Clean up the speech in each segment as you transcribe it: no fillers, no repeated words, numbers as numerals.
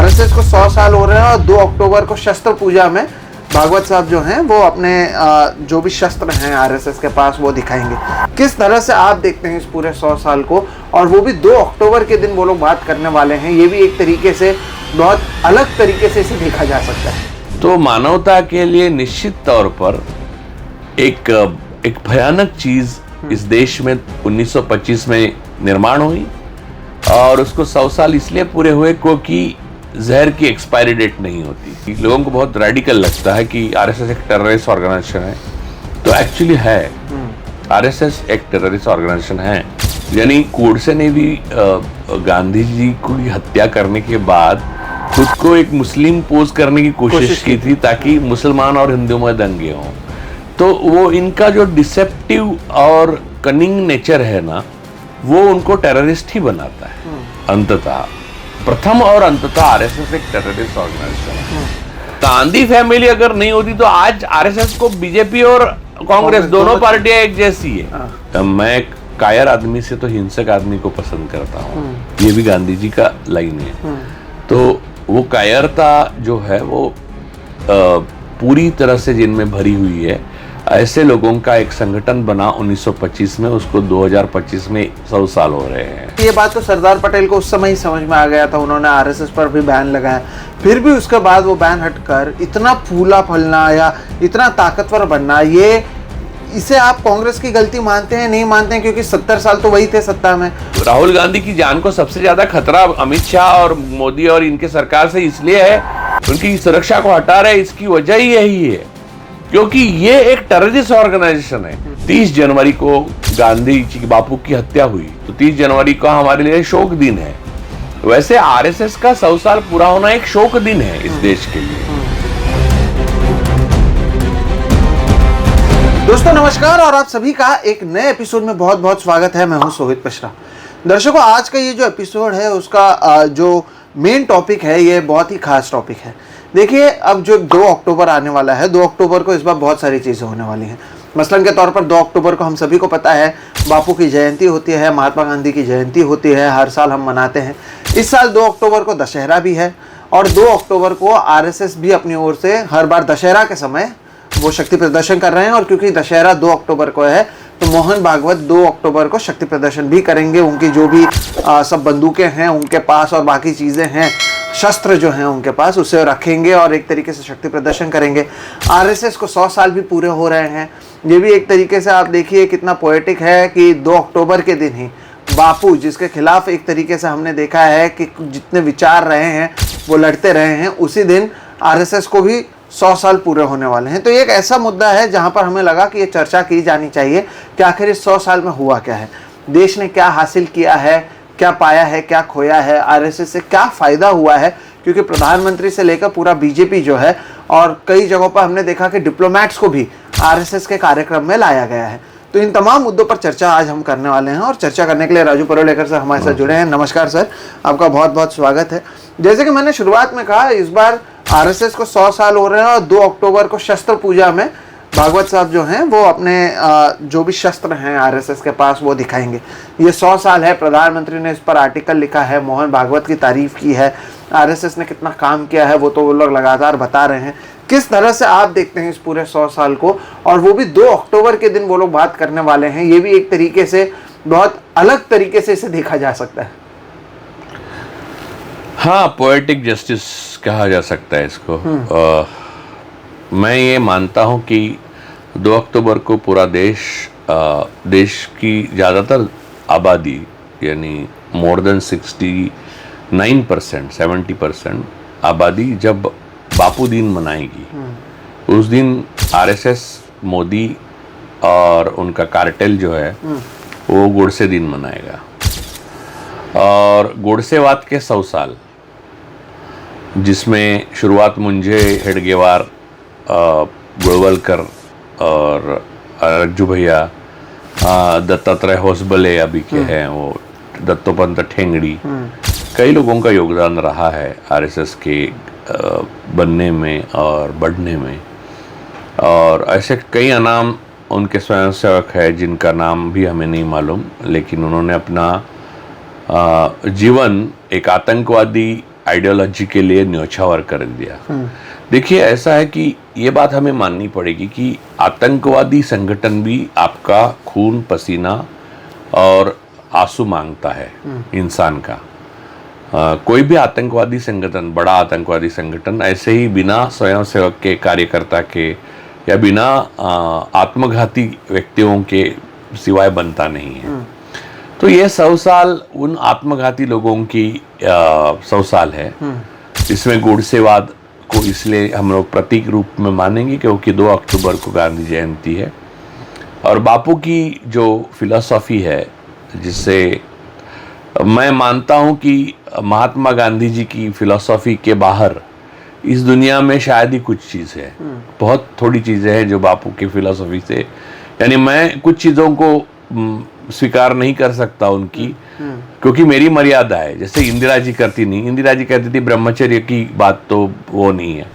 RSS को 100 साल हो रहे हैं और 2 अक्टूबर को शस्त्र पूजा में भागवत साहब जो हैं वो अपने जो भी शस्त्र हैं आरएसएस के पास वो दिखाएंगे। किस तरह से आप देखते हैं इस पूरे 100 साल को, और वो भी 2 अक्टूबर के दिन वो लोग बात करने वाले हैं, ये भी एक तरीके से बहुत अलग तरीके से इसे देखा जा सकता है। तो मानवता के लिए निश्चित तौर पर एक भयानक चीज इस देश में 1925 में निर्माण हुई और उसको 100 साल इसलिए पूरे हुए क्योंकि जहर की एक्सपायरी डेट नहीं होती। लोगों को बहुत रेडिकल लगता है कि आरएसएस एक टेररिस्ट ऑर्गेनाइजेशन है, तो एक्चुअली है। आरएसएस एक टेररिस्ट ऑर्गेनाइजेशन है। यानी गोडसे ने भी गांधी जी की हत्या करने के बाद खुद को एक मुस्लिम पोज करने की कोशिश की थी ताकि मुसलमान और हिंदू में दंगे हों। तो वो इनका जो डिसेप्टिव और कनिंग नेचर है ना, वो उनको टेररिस्ट ही बनाता है। अंततः प्रथम और अंततः आरएसएस एक टेररिस्ट ऑर्गेनाइजेशन है। गांधी फैमिली अगर नहीं होती तो आज आरएसएस को बीजेपी और कांग्रेस दोनों पार्टियां एक जैसी है। तो मैं कायर आदमी से तो हिंसक आदमी को पसंद करता हूँ, ये भी गांधी जी का लाइन है। तो वो कायरता जो है वो पूरी तरह से जिनमें भरी हुई है, ऐसे लोगों का एक संगठन बना 1925 में, उसको 2025 में 100 साल हो रहे हैं। ये बात तो सरदार पटेल को उस समय ही समझ में आ गया था, उन्होंने आरएसएस पर भी बैन लगाया। फिर भी उसके बाद वो बैन हटकर इतना फूला फलना या इतना ताकतवर बनना, ये इसे आप कांग्रेस की गलती मानते हैं, नहीं मानते हैं? क्योंकि 70 साल तो वही थे सत्ता में। राहुल गांधी की जान को सबसे ज्यादा खतरा अमित शाह और मोदी और इनके सरकार से इसलिए है, उनकी सुरक्षा को हटा रहे, इसकी वजह ही यही है क्योंकि ये एक टेररिस्ट ऑर्गेनाइजेशन है। 30 जनवरी को गांधी जी की बापू की हत्या हुई, तो 30 जनवरी का हमारे लिए शोक दिन है। वैसे आरएसएस का 100 साल पूरा होना एक शोक दिन है इस देश के लिए। दोस्तों नमस्कार, और आप सभी का एक नए एपिसोड में बहुत बहुत स्वागत है। मैं हूं सोहित मिश्रा। दर्शकों, आज का ये जो एपिसोड है उसका जो मेन टॉपिक है, ये बहुत ही खास टॉपिक है। देखिए, अब जो 2 अक्टूबर आने वाला है, 2 अक्टूबर को इस बार बहुत सारी चीज़ें होने वाली हैं। मसलन के तौर पर 2 अक्टूबर को हम सभी को पता है बापू की जयंती होती है, महात्मा गांधी की जयंती होती है, हर साल हम मनाते हैं। इस साल 2 अक्टूबर को दशहरा भी है और 2 अक्टूबर को आरएसएस भी अपनी ओर से हर बार दशहरा के समय वो शक्ति प्रदर्शन कर रहे हैं। और क्योंकि दशहरा 2 अक्टूबर को है तो मोहन भागवत 2 अक्टूबर को शक्ति प्रदर्शन भी करेंगे। उनकी जो भी सब बंदूकें हैं उनके पास और बाकी चीज़ें हैं, शस्त्र जो हैं उनके पास, उसे रखेंगे और एक तरीके से शक्ति प्रदर्शन करेंगे। आरएसएस को 100 साल भी पूरे हो रहे हैं। ये भी एक तरीके से आप देखिए कितना पोएटिक है कि 2 अक्टूबर के दिन ही बापू, जिसके खिलाफ एक तरीके से हमने देखा है कि जितने विचार रहे हैं वो लड़ते रहे हैं, उसी दिन आरएसएस को भी 100 साल पूरे होने वाले हैं। तो ये एक ऐसा मुद्दा है जहाँ पर हमें लगा कि ये चर्चा की जानी चाहिए कि आखिर इस 100 साल में हुआ क्या है, देश ने क्या हासिल किया है, क्या पाया है, क्या खोया है, आरएसएस से क्या फ़ायदा हुआ है। क्योंकि प्रधानमंत्री से लेकर पूरा बीजेपी जो है, और कई जगहों पर हमने देखा कि डिप्लोमैट्स को भी आरएसएस के कार्यक्रम में लाया गया है। तो इन तमाम मुद्दों पर चर्चा आज हम करने वाले हैं, और चर्चा करने के लिए राजू परोलेकर सर हमारे साथ जुड़े हैं। नमस्कार सर, आपका बहुत बहुत स्वागत है। जैसे कि मैंने शुरुआत में कहा, इस बार आरएसएस को 100 साल हो रहे हैं और 2 अक्टूबर को शस्त्र पूजा में भागवत साहब जो हैं वो अपने जो भी शस्त्र हैं आरएसएस के पास वो दिखाएंगे। ये 100 साल है, प्रधानमंत्री ने इस पर आर्टिकल लिखा है, मोहन भागवत की तारीफ की है, आरएसएस ने कितना काम किया है वो तो वो लोग लगातार बता रहे हैं। किस तरह से आप देखते हैं इस पूरे 100 साल को, और वो भी 2 अक्टूबर के दिन वो लोग बात करने वाले हैं, ये भी एक तरीके से बहुत अलग तरीके से इसे देखा जा सकता है। हाँ, पोएटिक जस्टिस कहा जा सकता है इसको। मैं ये मानता हूँ कि 2 अक्टूबर को पूरा देश की ज़्यादातर आबादी, यानी मोर देन 69%, 70% आबादी जब बापू दिन मनाएगी, उस दिन आरएसएस, मोदी और उनका कार्टेल जो है वो गोडसे दिन मनाएगा। और गोडसेवाद के 100 साल, जिसमें शुरुआत मुंजे, हेडगेवार, गोळवलकर और रज्जू भैया, दत्तात्रेय होसबले अभी के हैं, वो दत्तोपंत ठेंगड़ी, कई लोगों का योगदान रहा है आरएसएस के बनने में और बढ़ने में। और ऐसे कई अनाम उनके स्वयंसेवक है जिनका नाम भी हमें नहीं मालूम, लेकिन उन्होंने अपना जीवन एक आतंकवादी आइडियोलॉजी के लिए न्योछावर कर दिया। देखिए, ऐसा है कि ये बात हमें माननी पड़ेगी कि आतंकवादी संगठन भी आपका खून पसीना और आंसू मांगता है इंसान का। कोई भी आतंकवादी संगठन, बड़ा आतंकवादी संगठन ऐसे ही बिना स्वयंसेवक के, कार्यकर्ता के या बिना आत्मघाती व्यक्तियों के सिवाय बनता नहीं है। तो ये 100 साल उन आत्मघाती लोगों की 100 साल है। इसमें गोडसेवाद को इसलिए हम लोग प्रतीक रूप में मानेंगे क्योंकि 2 अक्टूबर को गांधी जयंती है। और बापू की जो फिलॉसफी है, जिससे मैं मानता हूं कि महात्मा गांधी जी की फिलॉसफी के बाहर इस दुनिया में शायद ही कुछ चीज़ है। बहुत थोड़ी चीज़ें हैं जो बापू की फिलॉसफी से, यानी मैं कुछ चीज़ों को स्वीकार नहीं कर सकता उनकी, क्योंकि मेरी मर्यादा है। जैसे इंदिरा जी करती नहीं, इंदिरा जी कहती थी ब्रह्मचर्य की बात तो वो नहीं है,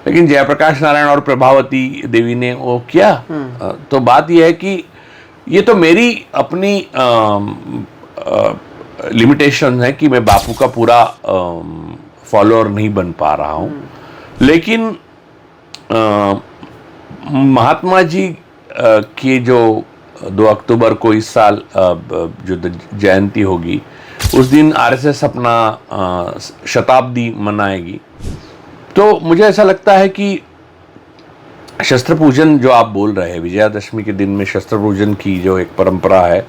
लेकिन जयप्रकाश नारायण और प्रभावती देवी ने वो किया। तो बात यह है कि ये तो मेरी अपनी लिमिटेशन है कि मैं बापू का पूरा फॉलोअर नहीं बन पा रहा हूँ। लेकिन महात्मा जी की जो 2 अक्टूबर को इस साल जो जयंती होगी, उस दिन आरएसएस अपना शताब्दी मनाएगी। तो मुझे ऐसा लगता है कि शस्त्र पूजन जो आप बोल रहे हैं, विजयादशमी के दिन में शस्त्र पूजन की जो एक परंपरा है,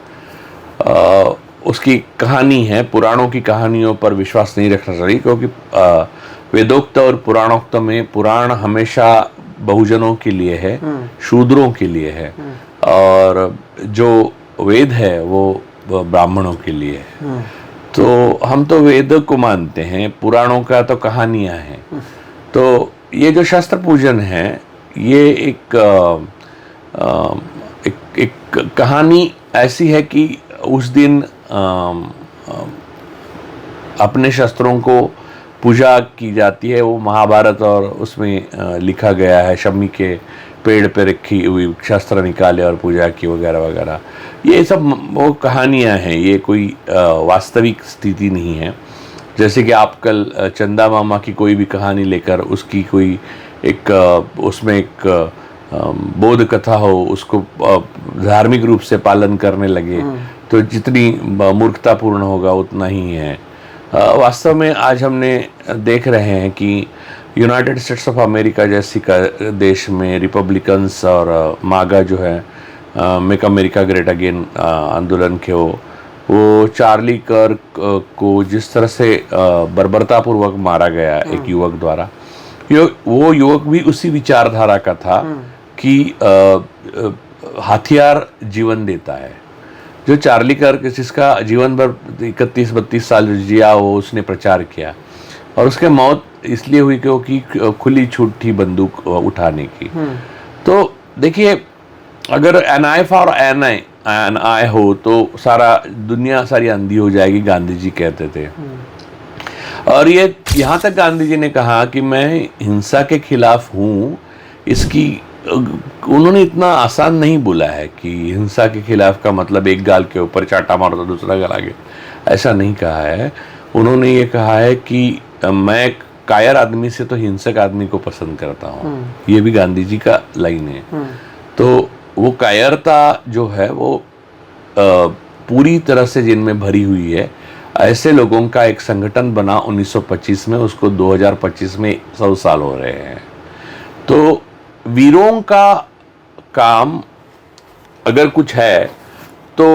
उसकी कहानी है। पुराणों की कहानियों पर विश्वास नहीं रखना चाहिए, क्योंकि वेदोक्त और पुराणोक्त में पुराण हमेशा बहुजनों के लिए है, शूद्रों के लिए है, और जो वेद है वो ब्राह्मणों के लिए है। तो हम तो वेद को मानते हैं, पुराणों का तो कहानियां हैं। तो ये जो शस्त्र पूजन है, ये एक कहानी ऐसी है कि उस दिन अपने शस्त्रों को पूजा की जाती है। वो महाभारत और उसमें लिखा गया है, शमी के पेड़ पे रखी हुई शस्त्र निकाले और पूजा की वगैरह वगैरह। ये सब वो कहानियां हैं, ये कोई वास्तविक स्थिति नहीं है। जैसे कि आप कल चंदा मामा की कोई भी कहानी लेकर उसकी कोई एक उसमें एक बोध कथा हो, उसको धार्मिक रूप से पालन करने लगे, तो जितनी मूर्खतापूर्ण होगा उतना ही है। वास्तव में आज हमने देख रहे हैं कि यूनाइटेड स्टेट्स ऑफ अमेरिका जैसी देश में रिपब्लिकन्स और मागा जो है, मेक अमेरिका ग्रेट अगेन आंदोलन के, वो चार्ली कर्क को जिस तरह से बर्बरतापूर्वक मारा गया एक युवक द्वारा, वो युवक भी उसी विचारधारा का था कि हथियार जीवन देता है। जो चार्ली कर्क, जिसका जीवन भर 31-32 साल जिया, वो उसने प्रचार किया, और उसके मौत इसलिए हुई क्योंकि खुली छूट थी बंदूक उठाने की। तो देखिए, अगर एन आई फॉर एन आई हो तो सारा दुनिया सारी अंधी हो जाएगी, गांधी जी कहते थे। और ये यहाँ तक गांधी जी ने कहा कि मैं हिंसा के खिलाफ हूँ, इसकी उन्होंने इतना आसान नहीं बोला है कि हिंसा के खिलाफ का मतलब एक गाल के ऊपर चाटा मारो तो दूसरा गाल आगे, ऐसा नहीं कहा है। उन्होंने ये कहा है कि मैं कायर आदमी से तो हिंसक आदमी को पसंद करता हूँ। ये भी गांधी जी का लाइन है। तो वो कायरता जो है वो पूरी तरह से जिनमें भरी हुई है, ऐसे लोगों का एक संगठन बना 1925 में, उसको 2025 में 100 साल हो रहे हैं। तो वीरों का काम अगर कुछ है तो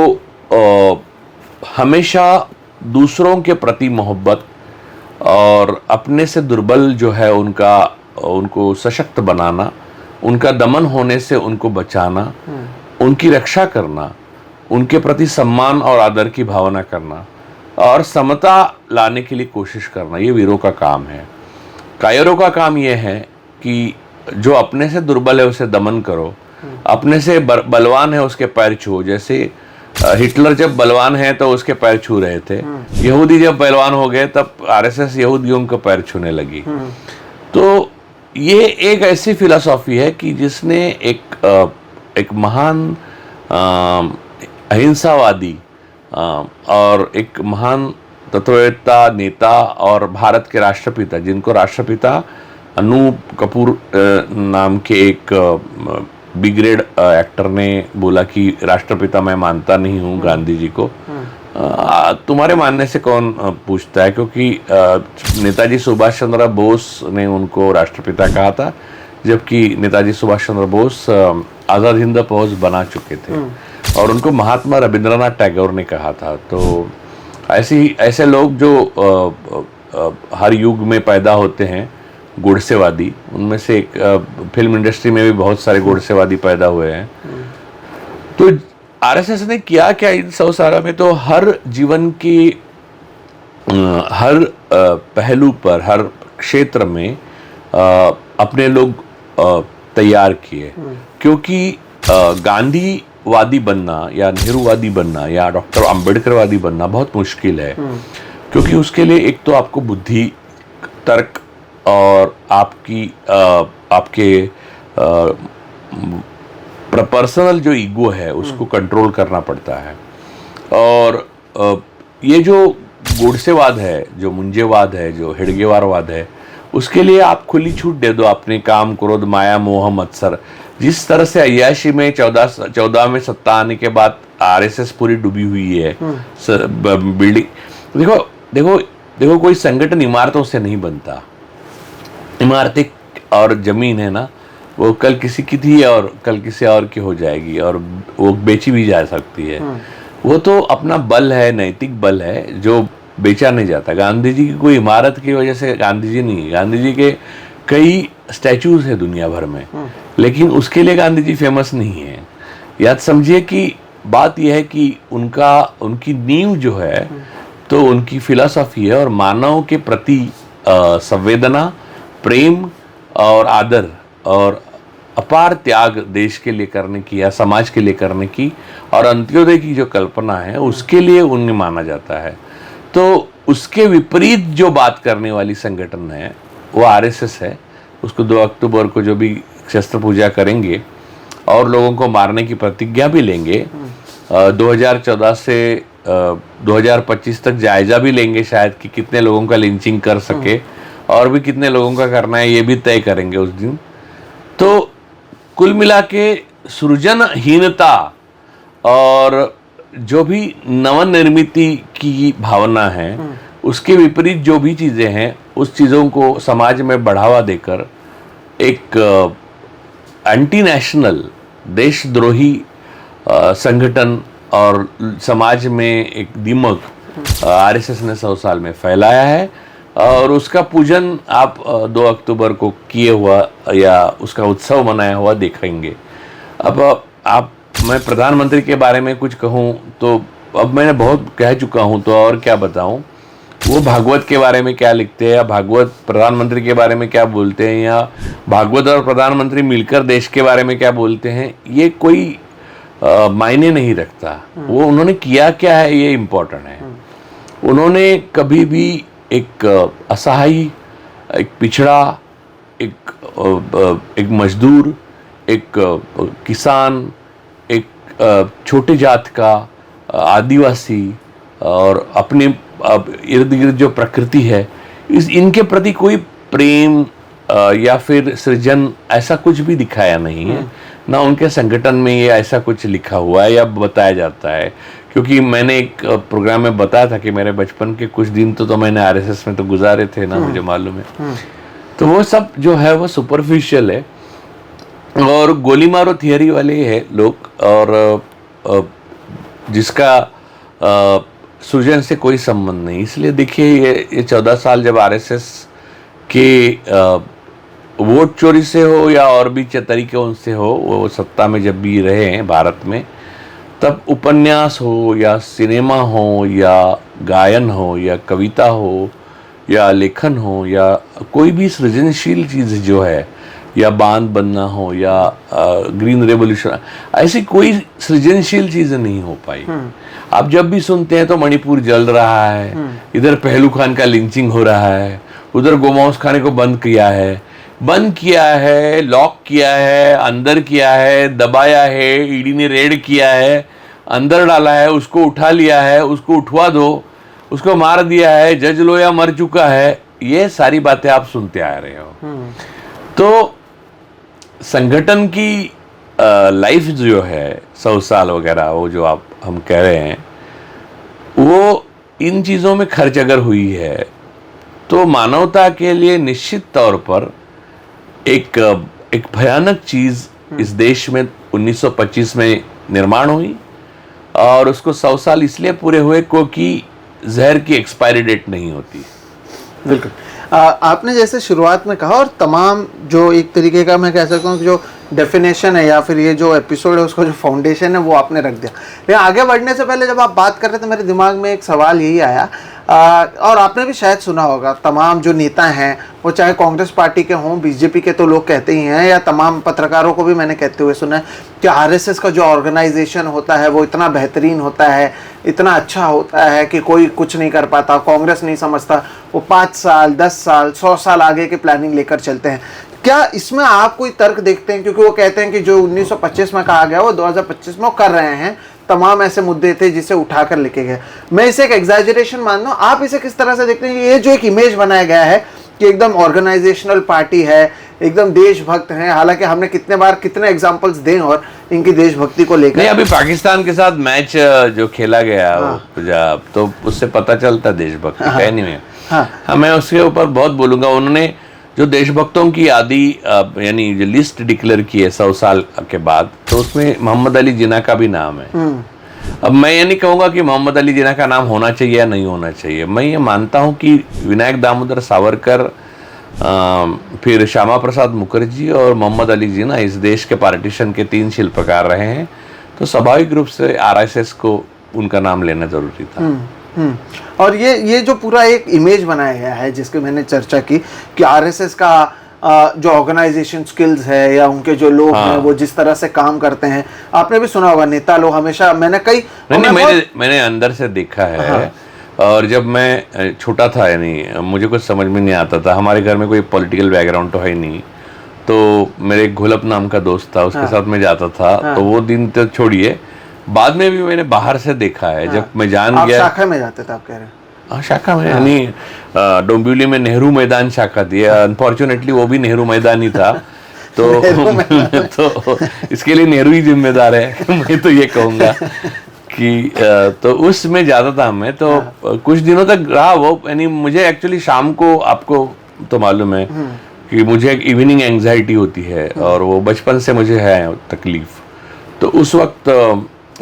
हमेशा दूसरों के प्रति मोहब्बत और अपने से दुर्बल जो है उनको सशक्त बनाना, उनका दमन होने से उनको बचाना, उनकी रक्षा करना, उनके प्रति सम्मान और आदर की भावना करना और समता लाने के लिए कोशिश करना, ये वीरों का काम है। कायरों का काम ये है कि जो अपने से दुर्बल है उसे दमन करो, अपने से बलवान है उसके पैर छुओ। जैसे हिटलर जब बलवान है तो उसके पैर छू रहे थे, यहूदी जब बलवान हो गए तब आरएसएस यहूदियों के पैर छूने लगी। तो ये एक ऐसी फिलॉसफी है कि जिसने एक महान अहिंसावादी और एक महान तत्ववेत्ता, नेता और भारत के राष्ट्रपिता, जिनको राष्ट्रपिता अनूप कपूर नाम के एक बी ग्रेड एक्टर ने बोला कि राष्ट्रपिता मैं मानता नहीं हूँ गांधी जी को। तुम्हारे मानने से कौन पूछता है, क्योंकि नेताजी सुभाष चंद्र बोस ने उनको राष्ट्रपिता कहा था, जबकि नेताजी सुभाष चंद्र बोस आज़ाद हिंद फौज बना चुके थे और उनको महात्मा रविंद्रनाथ टैगोर ने कहा था। तो ऐसे लोग जो हर युग में पैदा होते हैं, गोडसेवादी, उनमें से एक फिल्म इंडस्ट्री में भी बहुत सारे गोडसेवादी पैदा हुए हैं। तो आरएसएस ने किया क्या इन 100 सालों में? तो हर जीवन की हर पहलू पर, हर क्षेत्र में अपने लोग तैयार किए, क्योंकि गांधीवादी बनना या नेहरूवादी बनना या डॉक्टर अंबेडकरवादी बनना बहुत मुश्किल है, क्योंकि उसके लिए एक तो आपको बुद्धि, तर्क और आपके पर्सनल जो ईगो है उसको कंट्रोल करना पड़ता है। और ये जो गोडसेवाद है, जो मुंजेवाद है, जो हेडगेवारवाद है, उसके लिए आप खुली छूट दे दो अपने काम, क्रोध, माया, मोह, मत्सर। जिस तरह से 81 में 14 में सत्ता आने के बाद आरएसएस पूरी डूबी हुई है बिल्डिंग। देखो कोई संगठन इमारतों से नहीं बनता। इमारतें और जमीन है ना, वो कल किसी की थी और कल किसी और की हो जाएगी और वो बेची भी जा सकती है। वो तो अपना बल है, नैतिक बल है, जो बेचा नहीं जाता। गांधी जी की कोई इमारत की वजह से गांधी जी नहीं, गांधी जी के कई स्टैचूज है दुनिया भर में, लेकिन उसके लिए गांधी जी फेमस नहीं है। याद समझिए कि बात यह है कि उनकी नींव जो है तो उनकी फिलॉसफी है और मानव के प्रति संवेदना, प्रेम और आदर और अपार त्याग देश के लिए करने की या समाज के लिए करने की और अंत्योदय की जो कल्पना है उसके लिए उन्हें माना जाता है। तो उसके विपरीत जो बात करने वाली संगठन है वो आरएसएस है। उसको 2 अक्टूबर को जो भी शस्त्र पूजा करेंगे और लोगों को मारने की प्रतिज्ञा भी लेंगे, 2014 से 2025 तक जायजा भी लेंगे शायद कि कितने लोगों का लिंचिंग कर सके और भी कितने लोगों का करना है ये भी तय करेंगे उस दिन। तो कुल मिला के सृजनहीनता और जो भी नवनिर्मिति की भावना है उसके विपरीत जो भी चीज़ें हैं उस चीज़ों को समाज में बढ़ावा देकर एक एंटी नेशनल, देशद्रोही संगठन और समाज में एक दिमक आरएसएस ने 100 साल में फैलाया है और उसका पूजन आप 2 अक्टूबर को किए हुआ या उसका उत्सव मनाया हुआ देखेंगे। अब मैं प्रधानमंत्री के बारे में कुछ कहूँ तो अब मैंने बहुत कह चुका हूँ, तो और क्या बताऊँ। वो भागवत के बारे में क्या लिखते हैं या भागवत प्रधानमंत्री के बारे में क्या बोलते हैं या भागवत और प्रधानमंत्री मिलकर देश के बारे में क्या बोलते हैं, ये कोई मायने नहीं रखता। वो उन्होंने किया क्या है ये इम्पोर्टेंट है। उन्होंने कभी भी एक असहाय, एक पिछड़ा, एक मजदूर, एक किसान, एक छोटे जात का आदिवासी और अपने इर्द गिर्द जो प्रकृति है इनके प्रति कोई प्रेम या फिर सृजन ऐसा कुछ भी दिखाया नहीं है। ना उनके संगठन में ये ऐसा कुछ लिखा हुआ है या बताया जाता है। क्योंकि मैंने एक प्रोग्राम में बताया था कि मेरे बचपन के कुछ दिन तो मैंने आरएसएस में तो गुजारे थे ना, मुझे मालूम है। तो वो सब जो है वो सुपरफिशियल है और गोली मारो थियरी वाले है लोग और जिसका सृजन से कोई संबंध नहीं। इसलिए देखिए ये 14 साल जब आरएसएस के वोट चोरी से हो या और भी तरीके उनसे हो, वो सत्ता में जब भी रहे हैं भारत में, तब उपन्यास हो या सिनेमा हो या गायन हो या कविता हो या लेखन हो या कोई भी सृजनशील चीज़ जो है या बांध बनना हो या ग्रीन रेवोल्यूशन, ऐसी कोई सृजनशील चीज़ नहीं हो पाई। आप जब भी सुनते हैं तो मणिपुर जल रहा है, इधर पहलू खान का लिंचिंग हो रहा है, उधर गोमांस खाने को बंद किया है, लॉक किया है, अंदर किया है, दबाया है, ईडी ने रेड किया है, अंदर डाला है, उसको उठा लिया है, उसको उठवा दो उसको मार दिया है, जज लोया मर चुका है, ये सारी बातें आप सुनते आ रहे हो। तो संगठन की लाइफ जो है 100 साल वगैरह, वो जो हम कह रहे हैं, वो इन चीज़ों में खर्च अगर हुई है तो मानवता के लिए निश्चित तौर पर एक भयानक चीज़ इस देश में 1925 में निर्माण हुई, और उसको 100 साल इसलिए पूरे हुए क्योंकि जहर की एक्सपायरी डेट नहीं होती। बिल्कुल। आपने जैसे शुरुआत में कहा, और तमाम जो एक तरीके का मैं कह सकता हूँ जो डेफिनेशन है या फिर ये जो एपिसोड है उसका जो फाउंडेशन है वो आपने रख दिया। लेकिन आगे बढ़ने से पहले जब आप बात कर रहे थे मेरे दिमाग में एक सवाल यही आया, और आपने भी शायद सुना होगा, तमाम जो नेता हैं वो चाहे कांग्रेस पार्टी के हों, बीजेपी के तो लोग कहते ही हैं, या तमाम पत्रकारों को भी मैंने कहते हुए सुना है कि आरएसएस का जो ऑर्गेनाइजेशन होता है वो इतना बेहतरीन होता है, इतना अच्छा होता है कि कोई कुछ नहीं कर पाता, कांग्रेस नहीं समझता, वो 5 साल 10 साल 100 साल आगे की प्लानिंग लेकर चलते हैं। क्या इसमें आप कोई तर्क देखते हैं? क्योंकि वो कहते हैं कि जो 1925 में कहा गया वो 2025 में वो कर रहे हैं, तमाम ऐसे मुद्दे थे जिसे उठाकर लेके गए। मैं इसे एक एग्जैजरेशन मान लूं, आप इसे किस तरह से देखते हैं? ये जो एक इमेज बनाया गया है कि एकदम ऑर्गेनाइजेशनल पार्टी है, एकदम देशभक्त हैं, हालांकि हमने कितने एग्जांपल्स दें और इनकी देशभक्ति को लेकर। नहीं, अभी पाकिस्तान के साथ मैच जो खेला गया पंजाब, तो उससे पता चलता देशभक्ति है नहीं है। हाँ, मैं उसके ऊपर बहुत बोलूंगा। उन्होंने जो देशभक्तों की आदि यानी जो लिस्ट डिक्लेयर की है 100 साल के बाद, तो उसमें मोहम्मद अली जिन्ना का भी नाम है। अब मैं ये नहीं कहूँगा कि मोहम्मद अली जिन्ना का नाम होना चाहिए या नहीं होना चाहिए। मैं ये मानता हूँ कि विनायक दामोदर सावरकर, फिर श्यामा प्रसाद मुखर्जी और मोहम्मद अली जिन्ना इस देश के पार्टीशन के 3 शिल्पकार रहे हैं, तो स्वाभाविक रूप से आरएसएस को उनका नाम लेना जरूरी था। और ये जो पूरा एक इमेज बनाया गया है जिसकी मैंने चर्चा की कि आरएसएस का जो ऑर्गेनाइजेशन स्किल्स है या उनके जो लोग हैं वो जिस तरह से काम करते हैं, आपने भी सुना होगा नेता लोग हमेशा, मैंने अंदर से देखा है। और जब मैं छोटा था, यानी मुझे कुछ समझ में नहीं आता था, हमारे घर में कोई पॉलिटिकल बैकग्राउंड तो है नहीं, तो मेरे एक घोलप नाम का दोस्त था, उसके साथ मैं जाता था। तो वो दिन तो छोड़िए, बाद में भी मैंने बाहर से देखा है। जब मैं जान गया, शाखा में जाते थे आप कह रहे हैं? हाँ, शाखा में, यानी डोंबिवली में नेहरू मैदान शाखा थी। अनफॉर्चुनेटली वो भी नेहरू मैदान ही था, तो इसके लिए नेहरू ही जिम्मेदार है। मैं तो ये कहूँगा कि तो उसमें जाता था मैं, तो कुछ दिनों तक रहा वो। यानी मुझे एक्चुअली शाम को, आपको तो मालूम है कि मुझे एक इवनिंग एंग्जाइटी होती है, और वो बचपन से मुझे है तकलीफ। तो उस वक्त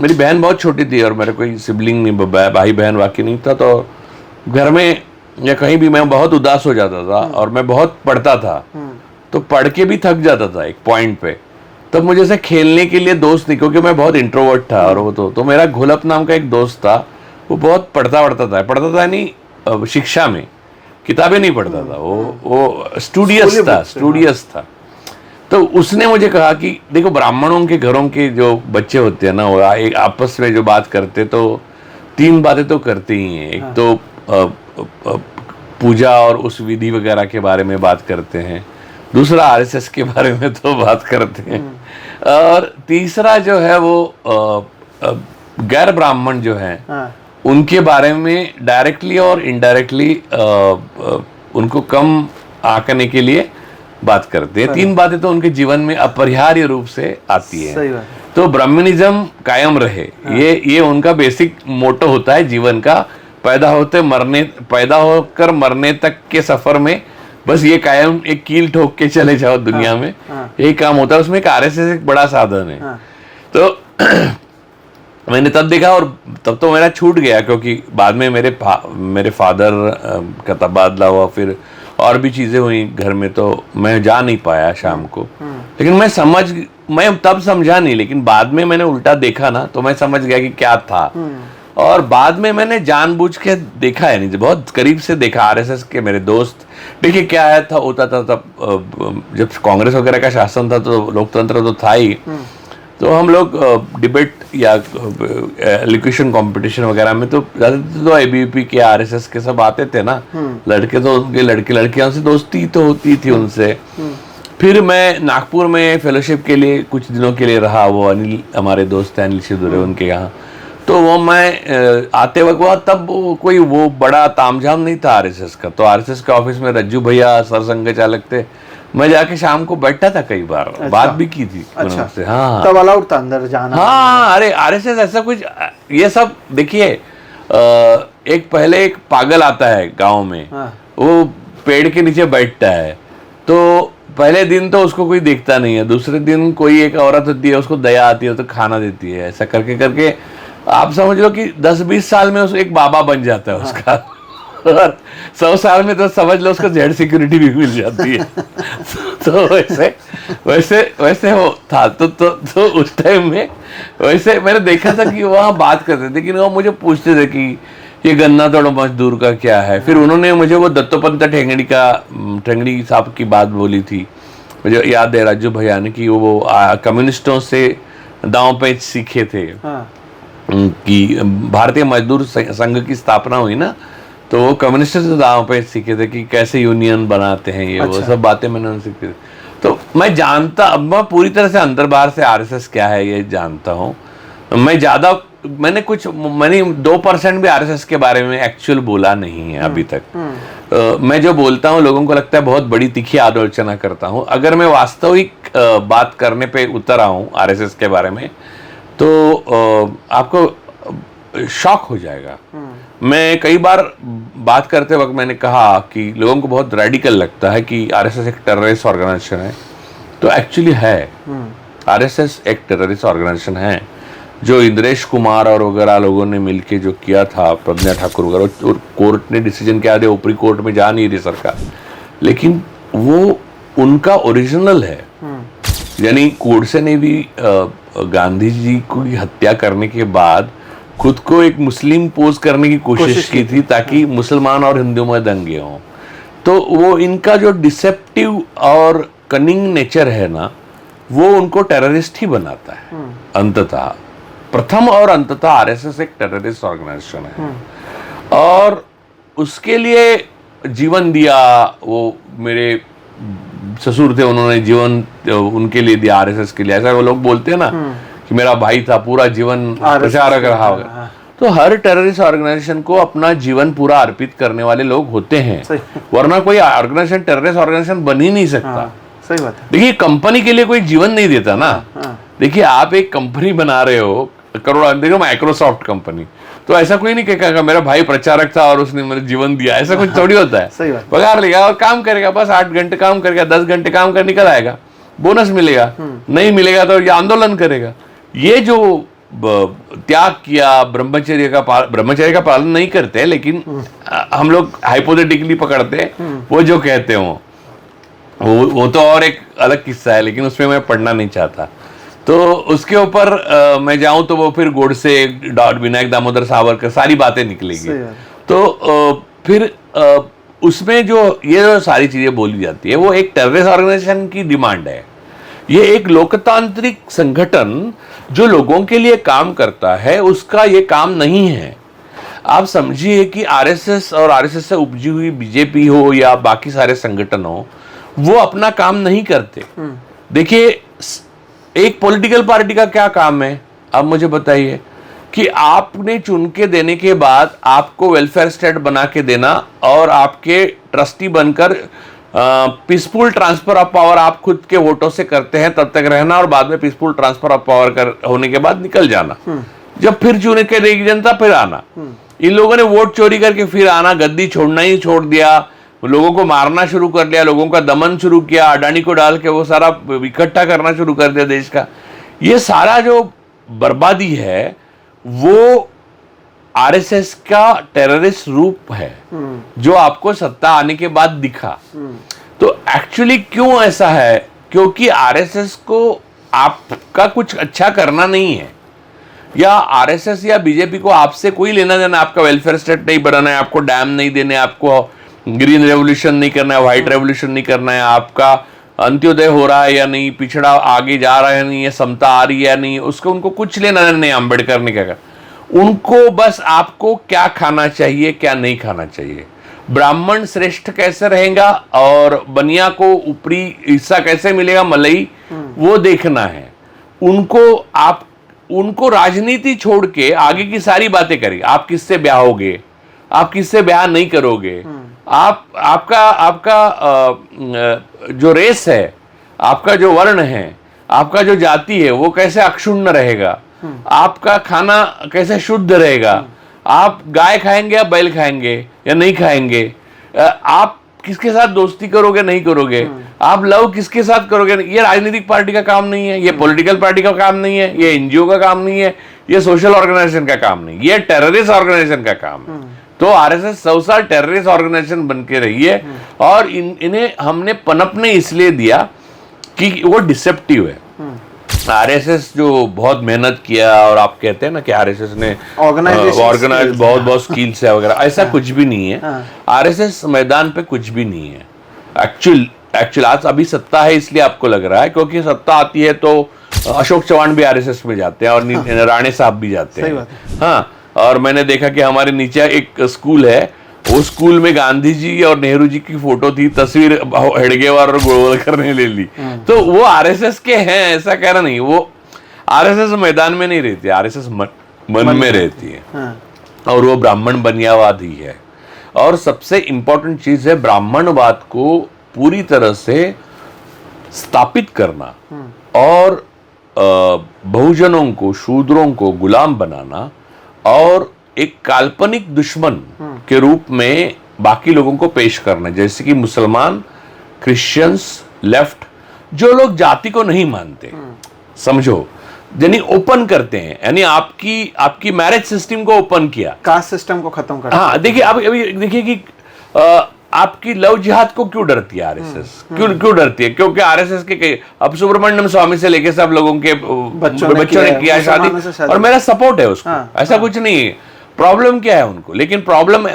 मेरी बहन बहुत छोटी थी और मेरे कोई सिबलिंग नहीं, भाई बहन वाकई नहीं था, तो घर में या कहीं भी मैं बहुत उदास हो जाता था और मैं बहुत पढ़ता था, तो पढ़ के भी थक जाता था एक पॉइंट पे। तब मुझे से खेलने के लिए दोस्त नहीं, क्योंकि मैं बहुत इंट्रोवर्ट था, और वो तो मेरा घोलप नाम का एक दोस्त था, वो बहुत पढ़ता था नहीं, शिक्षा में किताबें नहीं पढ़ता था, वो स्टूडियस था। तो उसने मुझे कहा कि देखो, ब्राह्मणों के घरों के जो बच्चे होते हैं ना, वो एक आपस में जो बात करते, तो 3 बातें तो करते ही हैं। एक तो पूजा और उस विधि वगैरह के बारे में बात करते हैं, दूसरा आरएसएस के बारे में तो बात करते हैं, और तीसरा जो है वो गैर ब्राह्मण जो है उनके बारे में डायरेक्टली और इनडायरेक्टली उनको कम आंकने के लिए बात करते हैं। 3 बातें तो उनके जीवन में अपरिहार्य रूप से आती है। तो ब्राह्मणिज्म कायम रहे, ये उनका बेसिक मोटो होता है जीवन का। पैदा होकर मरने तक के सफर में बस ये कायम एक कील ठोक के चले जाओ दुनिया में, यही काम होता है। उसमें एक आरएसएस एक बड़ा साधन है। तो मैंने तब देखा, और तब तो मेरा छूट गया, क्योंकि बाद में मेरे फादर का तबादला हुआ, फिर और भी चीज़ें हुई घर में, तो मैं जा नहीं पाया शाम को। लेकिन मैं तब समझा नहीं, लेकिन बाद में मैंने उल्टा देखा ना, तो मैं समझ गया कि क्या था। और बाद में मैंने जानबूझ के देखा है, नहीं बहुत करीब से देखा आरएसएस के मेरे दोस्त। देखिए क्या है, होता था तब जब कांग्रेस वगैरह का शासन था, तो लोकतंत्र तो था ही, तो हम लोग डिबेट या एलोक्यूशन कंपटीशन वगैरह में तो जाते थे, तो एबीवीपी के आरएसएस के सब आते थे ना, लड़के, तो उनके लड़कियों से दोस्ती तो होती थी उनसे। फिर मैं नागपुर में फेलोशिप के लिए कुछ दिनों के लिए रहा, वो अनिल, हमारे दोस्त हैं अनिल सिद्धूरे, उनके यहाँ। तो वो मैं आते वक्त हुआ, तब कोई वो बड़ा तामझाम नहीं था आरएसएस का। तो आरएसएस के ऑफिस में रज्जू भैया सरसंघ चालक थे, मैं जाके शाम को बैठा था, कई बार बात भी की थी उनसे। हाँ, तब अलाउड था अंदर जाना? हाँ, अरे आरएसएस ऐसा कुछ, ये सब देखिए, एक पहले एक पागल आता है गांव में, वो पेड़ के नीचे बैठता है, तो पहले दिन तो उसको कोई देखता नहीं है, दूसरे दिन कोई एक औरत होती है, उसको दया आती है तो खाना देती है, ऐसा करके करके आप समझ लो कि 10-20 साल में उस एक बाबा बन जाता है उसका। और 100 साल में तो समझ लो उसको जेड सिक्योरिटी भी मिल जाती है। तो वैसे वो था। तो उस टाइम में वैसे मैंने देखा था कि वहाँ बात करते थे, लेकिन वो मुझे पूछते थे कि ये गन्ना तोड़ो मजदूर का क्या है। फिर उन्होंने मुझे वो दत्तोपंत ठेंगड़ी साहब की बात बोली थी, मुझे याद है राजू भैया ने, कि वो कम्युनिस्टों से दांव पेच सीखे थे। कि भारतीय मजदूर संघ की स्थापना हुई ना, तो वो कम्युनिस्टों से दांव पेच सीखे थे कि कैसे यूनियन बनाते हैं, ये वो सब बातें मैंने उनसे सीखी। तो मैं जानता, अब मैं पूरी तरह से अंदर बाहर से आरएसएस क्या है ये जानता हूँ। मैंने 2% भी आरएसएस के बारे में एक्चुअल बोला नहीं है अभी तक। मैं जो बोलता हूँ लोगों को लगता है बहुत बड़ी तीखी आलोचना करता हूँ। अगर मैं वास्तविक बात करने पे उतर आऊँ आरएसएस के बारे में, तो आपको शॉक हो जाएगा। मैं कई बार बात करते वक्त मैंने कहा कि लोगों को बहुत रेडिकल लगता है कि आरएसएस एक टेररिस्ट ऑर्गेनाइजेशन है, तो एक्चुअली है। आरएसएस एक टेररिस्ट ऑर्गेनाइजेशन है, जो इंद्रेश कुमार और वगैरह लोगों ने मिलके जो किया था, प्रज्ञा ठाकुर वगैरह, और कोर्ट ने डिसीजन किया, ऊपरी कोर्ट में जा नहीं रही सरकार, लेकिन वो उनका ओरिजिनल है। यानी गोडसे ने भी गांधी जी की हत्या करने के बाद खुद को एक मुस्लिम पोज करने की कोशिश की थी, ताकि मुसलमान और हिंदू में दंगे हों। तो वो इनका जो डिसेप्टिव और कनिंग नेचर है ना, वो उनको टेररिस्ट ही बनाता है अंततः। प्रथम और अंततः आरएसएस एक टेररिस्ट ऑर्गेनाइजेशन है, और उसके लिए जीवन दिया। वो मेरे ससुर थे, उन्होंने जीवन उनके लिए दिया आरएसएस के लिए। ऐसा वो लोग बोलते हैं ना कि मेरा भाई था, पूरा जीवन प्रचारक रहा होगा। तो हर टेररिस्ट ऑर्गेनाइजेशन को अपना जीवन पूरा अर्पित करने वाले लोग होते हैं, वरना कोई ऑर्गेनाइजेशन टेररिस्ट ऑर्गेनाइजेशन बन ही नहीं सकता। सही बात है। देखिए, कंपनी के लिए कोई जीवन नहीं देता ना। देखिए, आप एक कंपनी बना रहे हो करोड़, देखो माइक्रोसॉफ्ट कंपनी, तो ऐसा कोई नहीं कहेगा मेरा भाई प्रचारक था और उसने मेरे जीवन दिया, ऐसा कुछ थोड़ी होता है। पगार लेगा और काम करेगा, बस 8 घंटे काम करेगा, 10 घंटे काम कर निकल आएगा, बोनस मिलेगा, नहीं मिलेगा तो ये आंदोलन करेगा। ये जो त्याग किया, ब्रह्मचर्य का पालन नहीं करते, लेकिन हम लोग हाइपोथेटिकली पकड़ते हैं, वो जो कहते हो वो तो और एक अलग किस्सा है, लेकिन उसमें मैं पढ़ना नहीं चाहता। तो उसके ऊपर मैं जाऊं तो वो फिर गोडसे, विनायक दामोदर सावरकर, सारी बातें निकलेगी। तो फिर उसमें जो ये सारी चीजें बोली जाती है, वो एक टेररिस्ट ऑर्गेनाइजेशन की डिमांड है। ये एक लोकतांत्रिक संगठन जो लोगों के लिए काम करता है, उसका ये काम नहीं है। आप समझिए कि आरएसएस और आरएसएस से उपजी हुई बीजेपी हो या बाकी सारे संगठन हो, वो अपना काम नहीं करते। देखिए, एक पॉलिटिकल पार्टी का क्या काम है, अब मुझे बताइए, कि आपने चुन के देने के बाद आपको वेलफेयर स्टेट बना के देना, और आपके ट्रस्टी बनकर पीसफुल ट्रांसफर ऑफ पावर आप खुद के वोटों से करते हैं, तब तक रहना, और बाद में पीसफुल ट्रांसफर ऑफ पावर होने के बाद निकल जाना। जब फिर चुने के देगी जनता, फिर आना। इन लोगों ने वोट चोरी करके फिर आना, गद्दी छोड़ना ही छोड़ दिया, लोगों को मारना शुरू कर लिया, लोगों का दमन शुरू किया, अडानी को डाल के वो सारा इकट्ठा करना शुरू कर दिया देश का। ये सारा जो बर्बादी है, वो आरएसएस का टेररिस्ट रूप है, जो आपको सत्ता आने के बाद दिखा। तो एक्चुअली क्यों ऐसा है? क्योंकि आरएसएस को आपका कुछ अच्छा करना नहीं है, या आरएसएस या बीजेपी को आपसे कोई लेना देना, आपका वेलफेयर स्टेट नहीं बनाना है, आपको डैम नहीं देने, आपको ग्रीन रेवोल्यूशन नहीं करना है, व्हाइट रेवोल्यूशन नहीं करना है, आपका अंत्योदय हो रहा है या नहीं, पिछड़ा आगे जा रहा है नहीं, या समता आ रही है या नहीं, उसको उनको कुछ लेना देना नहीं। अम्बेडकर ने क्या कहा, उनको बस आपको क्या खाना चाहिए, क्या नहीं खाना चाहिए, ब्राह्मण श्रेष्ठ कैसे रहेगा और बनिया को ऊपरी हिस्सा कैसे मिलेगा, मलई, वो देखना है उनको। आप उनको राजनीति छोड़ के आगे की सारी बातें करेंगे। आप किससे ब्याह होगे, आप किससे ब्याह नहीं करोगे, आपका जो रेस है, आपका जो वर्ण है, आपका जो जाति है वो कैसे अक्षुण्ण रहेगा, आपका खाना कैसे शुद्ध रहेगा, आप गाय खाएंगे या बैल खाएंगे या नहीं खाएंगे, आप किसके साथ दोस्ती करोगे नहीं करोगे, आप लव किसके साथ करोगे। ये राजनीतिक पार्टी का काम नहीं है, ये पॉलिटिकल पार्टी का काम नहीं है, ये एनजीओ का काम नहीं है, ये सोशल ऑर्गेनाइजेशन का काम नहीं, ये टेररिस्ट ऑर्गेनाइजेशन का काम है। तो आरएसएस 100 साल टेररिस्ट ऑर्गेनाइजेशन बन के रही है और इन्हें हमने पनपने इसलिए दिया कि वो डिसेप्टिव है। आरएसएस जो बहुत मेहनत किया, और आप कहते हैं ना कि आरएसएस ने ऑर्गेनाइज बहुत स्किल्स है वगैरह, ऐसा कुछ भी नहीं है। आरएसएस मैदान पे कुछ भी नहीं है। एक्चुअल आज अभी सत्ता है इसलिए आपको लग रहा है, क्योंकि सत्ता आती है तो अशोक चौहान भी आरएसएस में जाते हैं और राणे साहब भी जाते हैं। हाँ, और मैंने देखा कि हमारे नीचे एक स्कूल है, वो स्कूल में गांधी जी और नेहरू जी की फोटो थी, तस्वीर हेडगेवार और गोलवलकर ने ले ली। तो वो आरएसएस के हैं ऐसा कहना नहीं, वो आरएसएस मैदान में नहीं रहती, आरएसएस मन में रहती है। और वो ब्राह्मण बनियावाद ही है। और सबसे इंपॉर्टेंट चीज है ब्राह्मणवाद को पूरी तरह से स्थापित करना और बहुजनों को, शूद्रों को गुलाम बनाना और एक काल्पनिक दुश्मन के रूप में बाकी लोगों को पेश करना, जैसे कि मुसलमान, क्रिश्चियंस, लेफ्ट, जो लोग जाति को नहीं मानते, समझो, यानी ओपन करते हैं, यानी आपकी मैरिज सिस्टम को ओपन किया, कास्ट सिस्टम को खत्म कर। हाँ, देखिए अभी देखिए कि आपकी लव जिहाद को क्यों डरती है आरएसएस, क्यों डरती है? क्योंकि आरएसएस के अब सुब्रमण्यम स्वामी से लेके सब लोगों के बच्चों ने किया शादी, और मेरा सपोर्ट है उसको, ऐसा कुछ नहीं है। प्रॉब्लम क्या है उनको? लेकिन प्रॉब्लम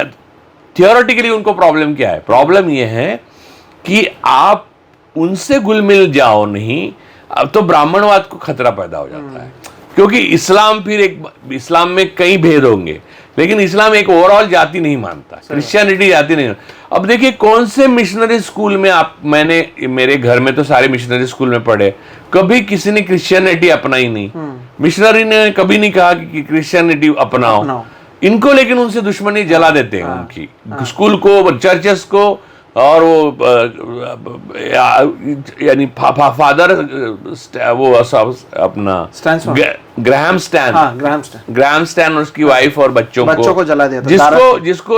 थियोरेटिकली उनको प्रॉब्लम क्या है? प्रॉब्लम यह है कि आप उनसे घुल मिल जाओ नहीं, अब तो ब्राह्मणवाद को खतरा पैदा हो जाता है। क्योंकि इस्लाम में कई भेद होंगे, लेकिन इस्लाम एक ओवरऑल जाति नहीं मानता, क्रिश्चियनिटी जाति नहीं। अब देखिए कौन से मिशनरी स्कूल में मेरे घर में तो सारे मिशनरी स्कूल में पढ़े, कभी किसी ने क्रिश्चियनिटी अपनाई नहीं, मिशनरी ने कभी नहीं कहा कि क्रिश्चियनिटी अपनाओ इनको, लेकिन उनसे दुश्मनी जला देते हैं उनकी स्कूल को, चर्चेस को, और वो यानी फादर वो अपना ग्राहम स्टैन उसकी वाइफ और बच्चों को जला दिया,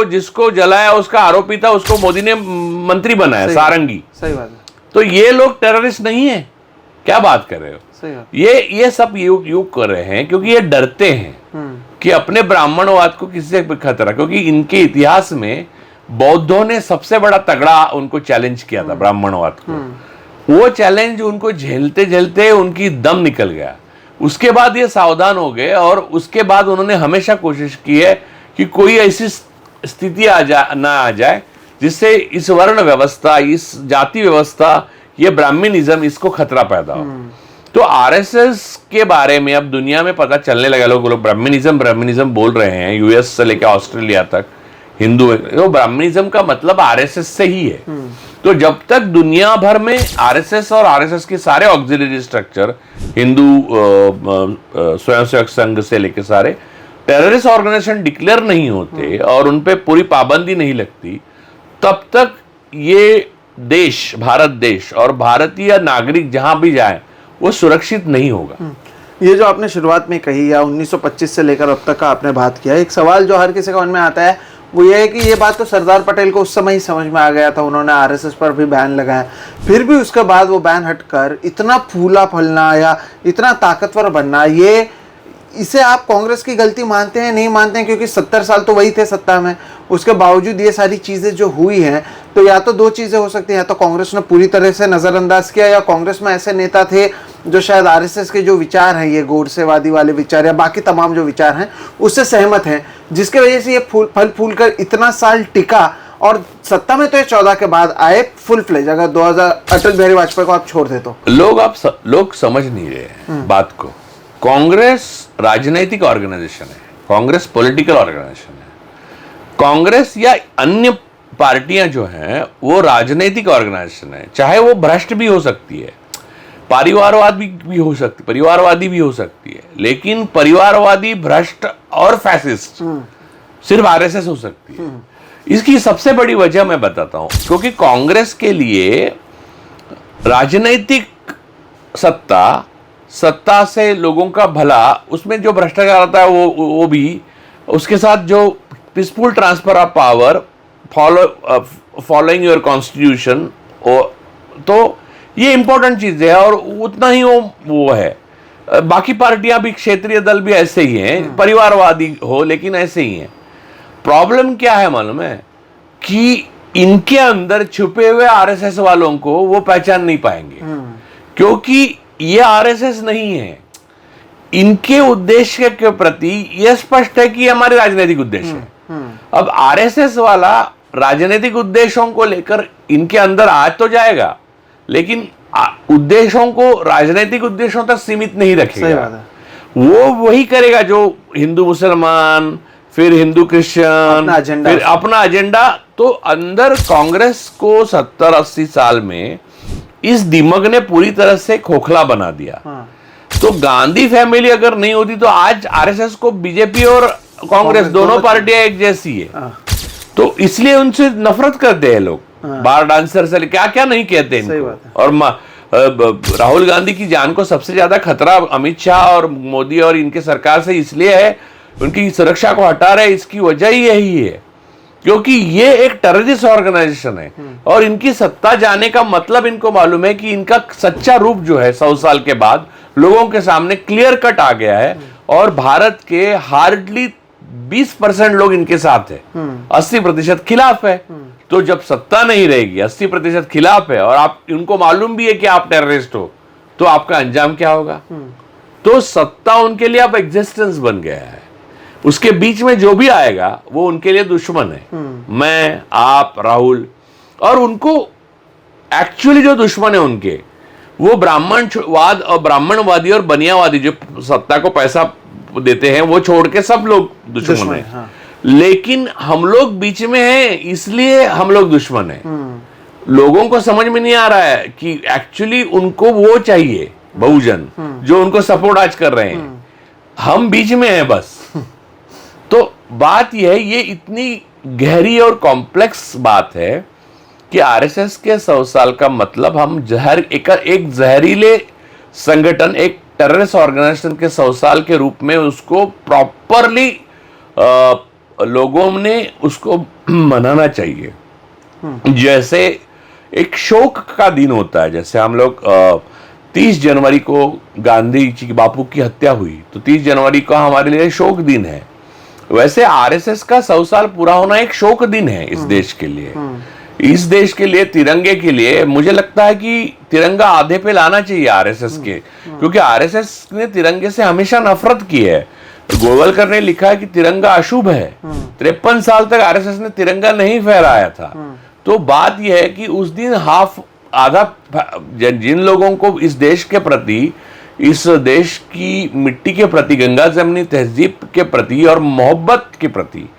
जिसको जलाया उसका आरोपी था, उसको मोदी ने मंत्री बनाया, सारंगी। सही बात है। तो ये लोग टेररिस्ट नहीं है, क्या बात कर रहे हो? ये सब युग कर रहे हैं क्योंकि ये डरते हैं कि अपने ब्राह्मणवाद को किसी से खतरा, क्योंकि इनके इतिहास में बौद्धों ने सबसे बड़ा तगड़ा उनको चैलेंज किया था ब्राह्मणवाद को। वो चैलेंज उनको झेलते झेलते उनकी दम निकल गया। उसके बाद ये सावधान हो गए और उसके बाद उन्होंने हमेशा कोशिश की है कि कोई ऐसी स्थिति ना आ जाए जिससे इस वर्ण व्यवस्था, इस जाति व्यवस्था, ये ब्राह्मणिज्म, इसको खतरा पैदा हो। तो आरएसएस के बारे में अब दुनिया में पता चलने लगा, लोग ब्राह्मणिज्म बोल रहे हैं, यूएस से लेकर ऑस्ट्रेलिया तक हिंदू, तो ब्राह्मणिज्म का मतलब आरएसएस से ही है। तो जब तक दुनिया भर में आरएसएस और आरएसएस के सारे ऑक्सिलरी स्ट्रक्चर, हिंदू स्वयंसेवक संघ से लेकर सारे टेररिस्ट ऑर्गेनाइजेशन डिक्लेयर नहीं होते और उन पे पूरी पाबंदी नहीं लगती, तब तक ये देश, भारत देश और भारतीय नागरिक जहां भी जाए वो सुरक्षित नहीं होगा। ये जो आपने शुरुआत में कही या 1925 से लेकर अब तक का आपने बात किया, एक सवाल जो हर किसी का मन में आता है वो ये है कि ये बात तो सरदार पटेल को उस समय ही समझ में आ गया था, उन्होंने आरएसएस पर भी बैन लगाया, फिर भी उसके बाद वो बैन हटकर इतना फूला फलना या इतना ताकतवर बनना, ये इसे आप कांग्रेस की गलती मानते हैं, नहीं मानते हैं? क्योंकि 70 साल तो वही थे सत्ता में, उसके बावजूद ये सारी चीज़ें जो हुई हैं, तो या तो दो चीज़ें हो सकती हैं, या तो कांग्रेस ने पूरी तरह से नज़रअंदाज किया, या कांग्रेस में ऐसे नेता थे जो शायद आरएसएस के जो विचार हैं, ये गोडसेवादी वाले विचार या बाकी तमाम जो विचार हैं उससे सहमत हैं, जिसकी वजह से ये फल फूल कर इतना साल टिका। और सत्ता में तो ये 14 के बाद आए फुल फ्लेज। अगर 2000 अटल बिहारी वाजपेयी को आप छोड़ दे तो लोग समझ नहीं रहे बात को। कांग्रेस राजनीतिक ऑर्गेनाइजेशन है, कांग्रेस पॉलिटिकल ऑर्गेनाइजेशन है। कांग्रेस या अन्य पार्टियां जो हैं वो राजनीतिक ऑर्गेनाइजेशन है, चाहे वो भ्रष्ट भी हो सकती है, परिवारवादी भी हो सकती है, लेकिन परिवारवादी, भ्रष्ट और फैसिस्ट सिर्फ आरएसएस हो सकती है। इसकी सबसे बड़ी वजह मैं बताता हूं, क्योंकि कांग्रेस के लिए राजनीतिक सत्ता से लोगों का भला, उसमें जो भ्रष्टाचार आता है वो भी, उसके साथ जो peaceful transfer of power following your constitution, तो ये इंपॉर्टेंट चीज है और उतना ही वो है। बाकी पार्टियां भी, क्षेत्रीय दल भी ऐसे ही हैं, परिवारवादी हो लेकिन ऐसे ही हैं। प्रॉब्लम क्या है मालूम है, कि इनके अंदर छुपे हुए आरएसएस वालों को वो पहचान नहीं पाएंगे, क्योंकि ये आरएसएस नहीं है। इनके उद्देश्य के प्रति यह स्पष्ट है कि हमारे राजनीतिक उद्देश्य है। अब आरएसएस वाला राजनीतिक उद्देश्यों को लेकर इनके अंदर आ तो जाएगा, लेकिन उद्देश्यों को राजनीतिक उद्देश्यों तक सीमित नहीं रखेगा। वो वही करेगा जो हिंदू मुसलमान, फिर हिंदू क्रिश्चियन, फिर अपना एजेंडा। तो अंदर कांग्रेस को 70-80 साल में इस दिमाग ने पूरी तरह से खोखला बना दिया। तो गांधी फैमिली अगर नहीं होती तो आज आरएसएस को बीजेपी और कांग्रेस दोनों पार्टियां एक जैसी है। तो इसलिए उनसे नफरत करते हैं लोग, बार डांसर से क्या क्या नहीं कहते इनको। और राहुल गांधी की जान को सबसे ज्यादा खतरा अमित शाह और मोदी और इनके सरकार से इसलिए है, उनकी सुरक्षा को हटा रहे, इसकी वजह ही यही है, क्योंकि ये एक टेररिस्ट ऑर्गेनाइजेशन है। और इनकी सत्ता जाने का मतलब इनको मालूम है कि इनका सच्चा रूप जो है 100 साल के बाद लोगों के सामने क्लियर कट आ गया है। और भारत के हार्डली 20% लोग इनके साथ है, 80% खिलाफ है। तो जब सत्ता नहीं रहेगी, 80% खिलाफ है, और आप उनको मालूम भी है कि आप टेररिस्ट हो, तो आपका अंजाम क्या होगा? तो सत्ता उनके लिए अब एग्जिस्टेंस बन गया है। उसके बीच में जो भी आएगा वो उनके लिए दुश्मन है। मैं, आप, राहुल, और उनको एक्चुअली जो दुश्मन है उनके, वो ब्राह्मणवाद और ब्राह्मणवादी और बनियावादी जो सत्ता को पैसा देते हैं, वो छोड़ के सब लोग दुश्मन है। हाँ। लेकिन हम लोग बीच में हैं, इसलिए हम लोग दुश्मन हैं। लोगों को समझ में नहीं आ रहा है कि एक्चुअली उनको वो चाहिए, बहुजन, जो उनको सपोर्ट आज कर रहे हैं। हम बीच में हैं बस। तो बात यह है, ये इतनी गहरी और कॉम्प्लेक्स बात है कि आरएसएस के 100 साल का मतलब हम एक जहरीले संगठन, एक टेररिस्ट ऑर्गेनाइजेशन के 100 साल के रूप में उसको प्रॉपरली लोगों ने उसको मनाना चाहिए। जैसे एक शोक का दिन होता है, जैसे हम लोग 30 जनवरी को गांधी जी बापू की हत्या हुई, तो 30 जनवरी का हमारे लिए शोक दिन है। वैसे आरएसएस का 100 साल पूरा होना एक शोक दिन है इस देश के लिए। इस देश के लिए, तिरंगे के लिए मुझे लगता है कि तिरंगा आधे पे लाना चाहिए आरएसएस के, क्योंकि आरएसएस ने तिरंगे से हमेशा नफरत की है। गोवलकर ने लिखा है कि तिरंगा अशुभ है। 53 साल तक आरएसएस ने तिरंगा नहीं फहराया था। तो बात यह है कि उस दिन आधा जिन लोगों को इस देश के प्रति, इस देश की मिट्टी के प्रति, गंगा जमनी तहजीब के प्रति और मोहब्बत के प्रति,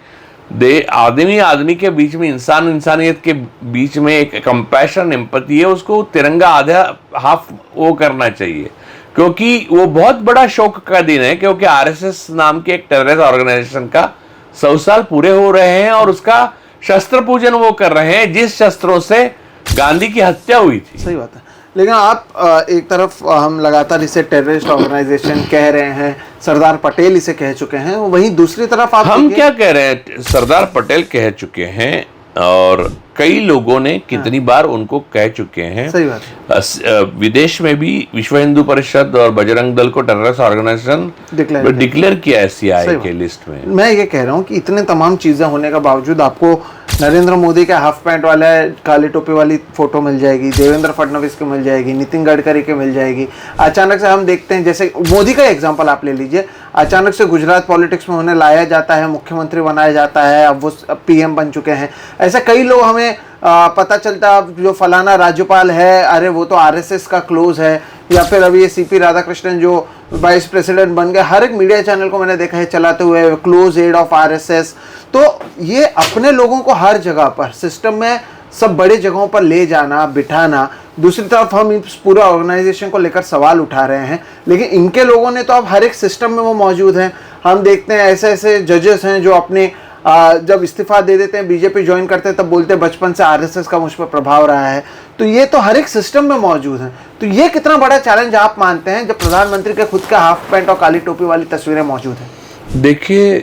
आदमी के बीच में, इंसानियत के बीच में एक कंपैशन, एम्पैथी है, उसको तिरंगा आधा हाफ वो करना चाहिए। क्योंकि वो बहुत बड़ा शोक का दिन है, क्योंकि आरएसएस नाम के एक टेररिस्ट ऑर्गेनाइजेशन का 100 साल पूरे हो रहे हैं और उसका शस्त्र पूजन वो कर रहे हैं जिस शस्त्रों से गांधी की हत्या हुई थी। सही बात है। लेकिन आप एक तरफ हम लगातार इसे टेररिस्ट ऑर्गेनाइजेशन कह रहे हैं, सरदार पटेल इसे कह चुके हैं, वहीं दूसरी तरफ आप हम क्या कह रहे हैं, सरदार पटेल कह चुके हैं और कई लोगों ने कितनी बार उनको कह चुके हैं। सही बात है। विदेश में भी विश्व हिंदू परिषद और बजरंग दल को टेररिस्ट ऑर्गेनाइजेशन डिक्लेयर किया है सीआईए के लिस्ट में। मैं ये कह रहा हूँ कि इतने तमाम चीजें होने का बावजूद आपको नरेंद्र मोदी के हाफ पैंट वाला काली टोपी वाली फोटो मिल जाएगी, देवेंद्र फडणवीस की मिल जाएगी, नितिन गडकरी की मिल जाएगी। अचानक से हम देखते हैं, जैसे मोदी का एग्जांपल आप ले लीजिए, अचानक से गुजरात पॉलिटिक्स में उन्हें लाया जाता है, मुख्यमंत्री बनाया जाता है, अब वो पीएम बन चुके हैं। ऐसे कई लोग हमें पता चलता जो फलाना राज्यपाल है, अरे वो तो आरएसएस का क्लोज है, या फिर अभी ये सीपी राधाकृष्णन जो वाइस प्रेसिडेंट बन गए, हर एक मीडिया चैनल को मैंने देखा है चलाते हुए, क्लोज एड ऑफ आरएसएस। तो ये अपने लोगों को हर जगह पर सिस्टम में सब बड़े जगहों पर ले जाना, बिठाना। दूसरी तरफ हम इस पूरा ऑर्गेनाइजेशन को लेकर सवाल उठा रहे हैं, लेकिन इनके लोगों ने तो अब हर एक सिस्टम में वो मौजूद हैं। हम देखते हैं ऐसे ऐसे जजेस हैं जो अपने जब इस्तीफा दे देते हैं, बीजेपी ज्वाइन करते हैं, तब बोलते हैं बचपन से आरएसएस का मुझ पर प्रभाव रहा है। तो ये तो हर एक सिस्टम में मौजूद है। तो ये कितना बड़ा चैलेंज आप मानते हैं जब प्रधानमंत्री के खुद का हाफ पैंट और काली टोपी वाली तस्वीरें मौजूद हैं? देखिए,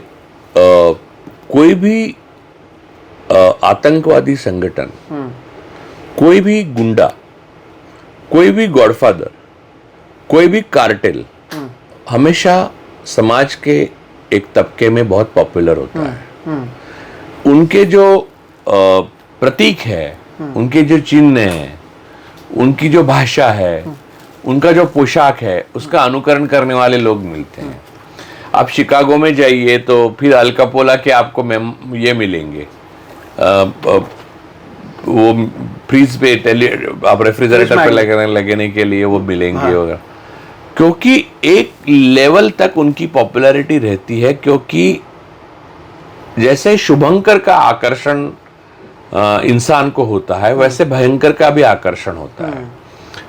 कोई भी आतंकवादी संगठन, कोई भी गुंडा, कोई भी गॉडफादर, कोई भी कार्टेल हमेशा समाज के एक तबके में बहुत पॉपुलर होता है। उनके जो प्रतीक है, उनके जो चिन्ह हैं, उनकी जो भाषा है, उनका जो पोशाक है, उसका अनुकरण करने वाले लोग मिलते हैं। आप शिकागो में जाइए तो फिर अल कैपोला के आपको ये मिलेंगे, वो फ्रीज पे आप रेफ्रिजरेटर पे लगने के लिए वो मिलेंगे वगैरह। क्योंकि एक लेवल तक उनकी पॉपुलैरिटी रहती है, क्योंकि जैसे शुभंकर का आकर्षण इंसान को होता है, वैसे भयंकर का भी आकर्षण होता है।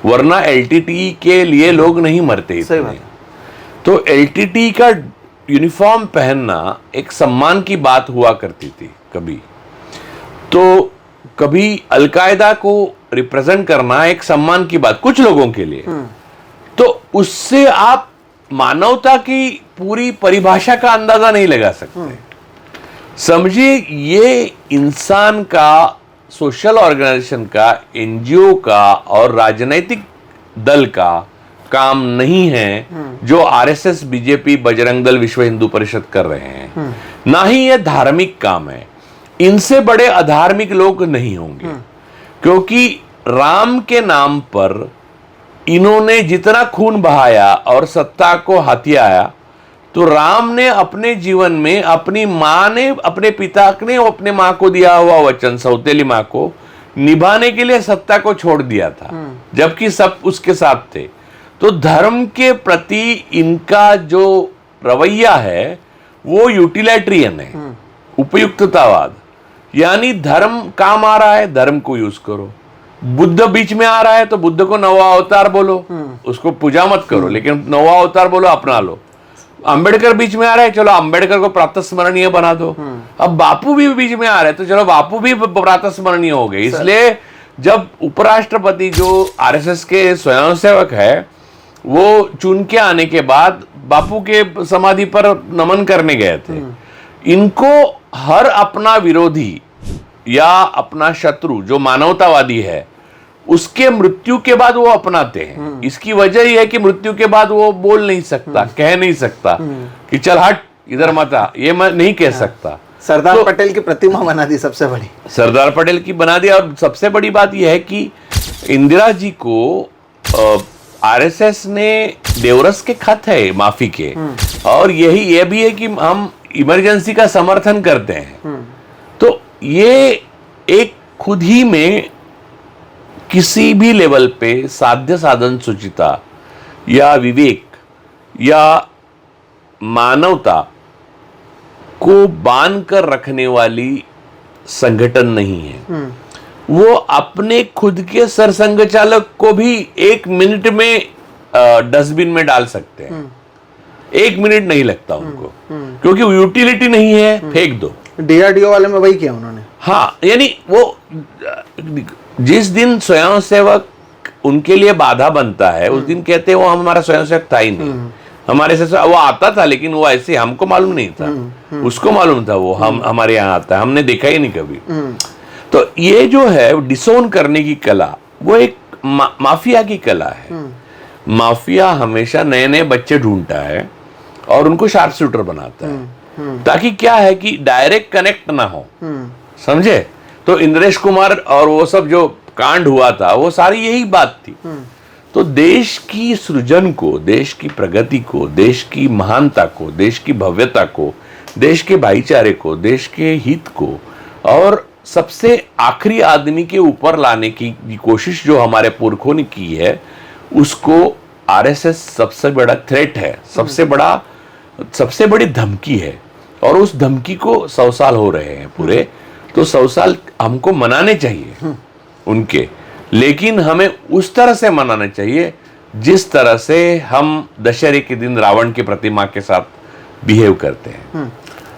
वरना एलटीटी के लिए लोग नहीं मरते इतने। तो एलटीटी का यूनिफॉर्म पहनना एक सम्मान की बात हुआ करती थी कभी, तो कभी अलकायदा को रिप्रेजेंट करना एक सम्मान की बात कुछ लोगों के लिए। तो उससे आप मानवता की पूरी परिभाषा का अंदाजा नहीं लगा सकते। समझिए, ये इंसान का, सोशल ऑर्गेनाइजेशन का, एनजीओ का और राजनीतिक दल का काम नहीं है जो आरएसएस, बीजेपी, बजरंग दल, विश्व हिंदू परिषद कर रहे हैं। ना ही ये धार्मिक काम है। इनसे बड़े अधार्मिक लोग नहीं होंगे, क्योंकि राम के नाम पर इन्होंने जितना खून बहाया और सत्ता को हथियाया, तो राम ने अपने जीवन में अपनी माँ ने, अपने पिता ने, अपने माँ को दिया हुआ वचन, सौतेली माँ को निभाने के लिए सत्ता को छोड़ दिया था, जबकि सब उसके साथ थे। तो धर्म के प्रति इनका जो रवैया है वो यूटिलिटेरियन है, उपयुक्ततावाद। यानी धर्म काम आ रहा है, धर्म को यूज करो। बुद्ध बीच में आ रहा है तो बुद्ध को नवा अवतार बोलो, उसको पूजा मत करो, लेकिन नवा अवतार बोलो, अपना लो। अंबेडकर बीच में आ रहा है, चलो अंबेडकर को प्रातस्मरणीय बना दो। अब बापू भी बीच में आ रहे हैं, तो चलो बापू भी प्रातस्मरणीय हो गए। इसलिए जब उपराष्ट्रपति जो आरएसएस के स्वयंसेवक है, वो चुन के आने के बाद बापू के समाधि पर नमन करने गए थे। इनको हर अपना विरोधी या अपना शत्रु जो मानवतावादी है, उसके मृत्यु के बाद वो अपनाते हैं। इसकी वजह यह है कि मृत्यु के बाद वो बोल नहीं सकता, कह नहीं सकता कि चल हट इधर मत आ, ये मैं नहीं कह सकता। सरदार पटेल की प्रतिमा बना दी, सबसे बड़ी सरदार पटेल की बना दिया। और सबसे बड़ी बात यह है कि इंदिरा जी को आरएसएस ने देवरस के खत है माफी के, और यह भी है कि हम इमरजेंसी का समर्थन करते हैं। तो ये एक खुद ही में किसी भी लेवल पे साध्य साधन सुचिता या विवेक या मानवता को बांध कर रखने वाली संगठन नहीं है। वो अपने खुद के सरसंघचालक को भी 1 मिनट में डस्टबिन में डाल सकते हैं। 1 मिनट नहीं लगता उनको, क्योंकि यूटिलिटी नहीं है, फेंक दो। डीआरडीओ वाले में वही किया उन्होंने। हाँ, यानी वो जिस दिन स्वयंसेवक उनके लिए बाधा बनता है, उस दिन कहते हैं वो हमारा स्वयंसेवक था ही नहीं। हमारे से वो आता था, लेकिन वो ऐसे हमको मालूम नहीं था, उसको मालूम था वो हमारे यहाँ आता है, हमने देखा ही नहीं कभी। तो ये जो है डिसोन करने की कला, वो एक माफिया की कला है। माफिया हमेशा नए नए बच्चे ढूंढता है और उनको शार्प शूटर बनाता है, ताकि क्या है कि डायरेक्ट कनेक्ट ना हो। समझे? तो इंद्रेश कुमार और वो सब जो कांड हुआ था, वो सारी यही बात थी। तो देश की सृजन को, देश की प्रगति को, देश की महानता को, देश की भव्यता को, देश के भाईचारे को, देश के हित को और सबसे आखिरी आदमी के ऊपर लाने की कोशिश जो हमारे पुरखों ने की है, उसको आरएसएस सबसे बड़ा थ्रेट है, सबसे बड़ी धमकी है। और उस धमकी को 100 साल हो रहे हैं पूरे। तो 100 साल हमको मनाने चाहिए उनके, लेकिन हमें उस तरह से मनाना चाहिए जिस तरह से हम दशहरे के दिन रावण की प्रतिमा के साथ बिहेव करते हैं।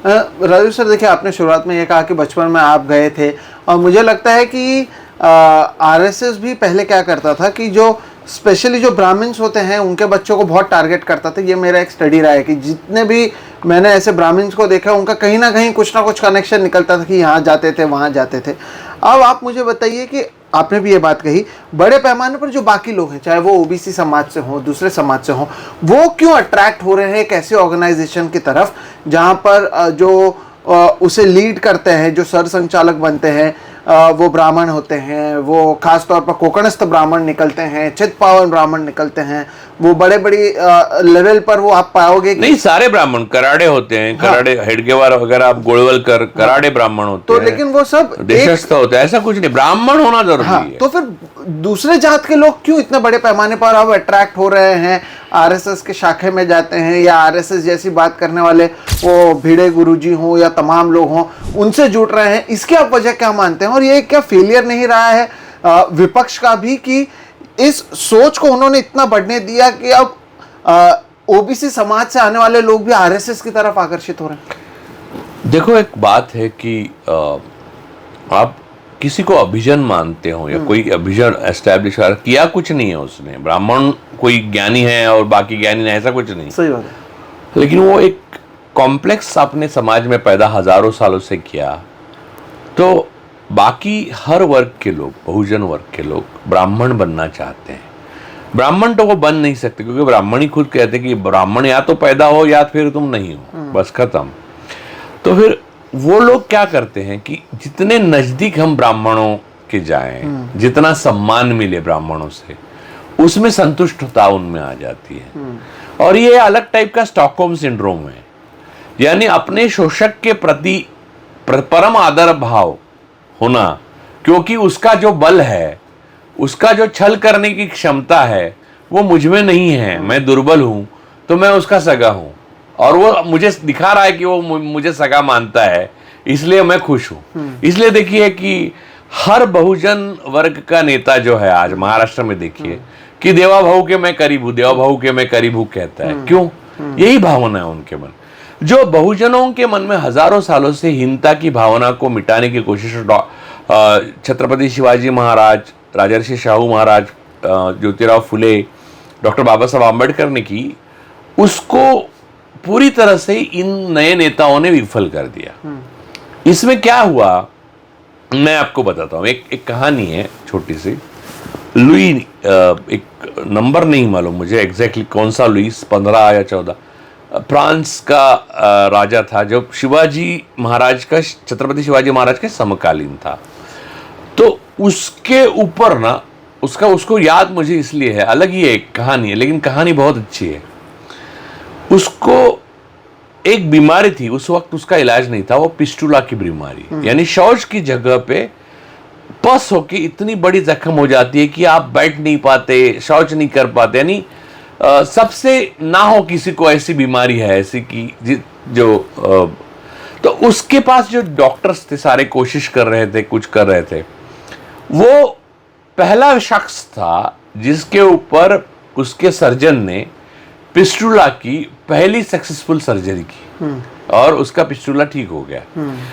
राजू सर, देखिए आपने शुरुआत में ये कहा कि बचपन में आप गए थे, और मुझे लगता है कि आरएसएस भी पहले क्या करता था कि जो स्पेशली जो ब्राह्मण्स होते हैं उनके बच्चों को बहुत टारगेट करता था। ये मेरा एक स्टडी रहा है कि जितने भी मैंने ऐसे ब्राह्मण्स को देखा उनका कहीं ना कहीं कुछ ना कुछ कनेक्शन निकलता था कि यहाँ जाते थे वहाँ जाते थे। अब आप मुझे बताइए कि आपने भी ये बात कही, बड़े पैमाने पर जो बाकी लोग हैं, चाहे वो ओबीसी समाज से हों, दूसरे समाज से हों, वो क्यों अट्रैक्ट हो रहे हैं एक ऐसे ऑर्गेनाइजेशन की तरफ जहाँ पर जो उसे लीड करते हैं, जो सर संचालक बनते हैं, वो ब्राह्मण होते हैं, वो खास तौर पर कोकणस्थ ब्राह्मण निकलते हैं, चित्पावन ब्राह्मण निकलते हैं, वो बड़े बड़ी लेवल पर वो आप पाओगे कि नहीं, सारे ब्राह्मण कराड़े होते हैं। हाँ। कराड़े हेडगेवार वगैरह, आप गोलवलकर कराड़े ब्राह्मण होते तो हैं, लेकिन वो सब देशस्थ होते हैं, ऐसा कुछ नहीं, ब्राह्मण होना जरूरी हाँ, है। तो फिर दूसरे जात के लोग क्यों इतने बड़े पैमाने पर अब अट्रैक्ट हो रहे हैं, आरएसएस के शाखे में जाते हैं, या आरएसएस जैसी बात करने वाले वो भिड़े गुरुजी हों या तमाम लोग हों उनसे जुड़ रहे हैं? इसकी आप वजह क्या मानते हैं? और ये क्या फेलियर नहीं रहा है विपक्ष का भी कि इस सोच को उन्होंने इतना बढ़ने दिया कि अब ओबीसी समाज से आने वाले लोग भी आरएसएस की तरफ आकर्षित हो रहे हैं? देखो, एक बात है कि आप किसी को अभिजन मानते हो या कोई अभिजन एस्टैब्लिश किया कुछ नहीं है उसने, ब्राह्मण कोई ज्ञानी है और बाकी ज्ञानी नहीं, ऐसा कुछ नहीं। सही बात है। लेकिन वो एक कॉम्प्लेक्स अपने समाज में पैदा हजारों सालों से किया, तो बाकी हर वर्ग के लोग, बहुजन वर्ग के लोग ब्राह्मण बनना चाहते हैं। ब्राह्मण तो वो बन नहीं सकते, क्योंकि ब्राह्मण ही खुद कहते कि ब्राह्मण या तो पैदा हो या फिर तुम नहीं हो, बस खत्म। तो फिर वो लोग क्या करते हैं कि जितने नजदीक हम ब्राह्मणों के जाएं, जितना सम्मान मिले ब्राह्मणों से, उसमें संतुष्टता उनमें आ जाती है। और ये अलग टाइप का स्टॉकहोम सिंड्रोम है, यानी अपने शोषक के प्रति परम आदर भाव होना, क्योंकि उसका जो बल है, उसका जो छल करने की क्षमता है वो मुझ में नहीं है, मैं दुर्बल हूं, तो मैं उसका सगा हूं, और वो मुझे दिखा रहा है कि वो मुझे सगा मानता है, इसलिए मैं खुश हूं। इसलिए देखिए कि हर बहुजन वर्ग का नेता जो है आज महाराष्ट्र में, देखिए कि देवा भाऊ के मैं करीब हूं, देवा भाऊ के मैं करीब हूं कहता है। क्यों? यही भावना है उनके मन। जो बहुजनों के मन में हजारों सालों से हीनता की भावना को मिटाने की कोशिश छत्रपति शिवाजी महाराज, राजर्षि शाहू महाराज, ज्योतिराव फुले, डॉक्टर बाबा साहब आम्बेडकर ने की, उसको पूरी तरह से इन नए नेताओं ने विफल कर दिया। इसमें क्या हुआ मैं आपको बताता हूं। एक कहानी है छोटी सी। लुई, एक नंबर नहीं मालूम मुझे एग्जैक्टली कौन सा, लुई 15 या 14, फ्रांस का राजा था जो शिवाजी महाराज का, छत्रपति शिवाजी महाराज के समकालीन था। तो उसके ऊपर ना, उसको याद मुझे इसलिए है, अलग ही एक कहानी है लेकिन कहानी बहुत अच्छी है। उसको एक बीमारी थी, उस वक्त उसका इलाज नहीं था, वो पिस्टुला की बीमारी, यानी शौच की जगह पे पस होके इतनी बड़ी जख्म हो जाती है कि आप बैठ नहीं पाते, शौच नहीं कर पाते, यानी सबसे ना हो किसी को ऐसी बीमारी है ऐसी कि तो उसके पास जो डॉक्टर्स थे सारे कोशिश कर रहे थे, कुछ कर रहे थे। वो पहला शख्स था जिसके ऊपर उसके सर्जन ने पिस्टुला की पहली सक्सेसफुल सर्जरी की और उसका पिस्टुला ठीक हो गया।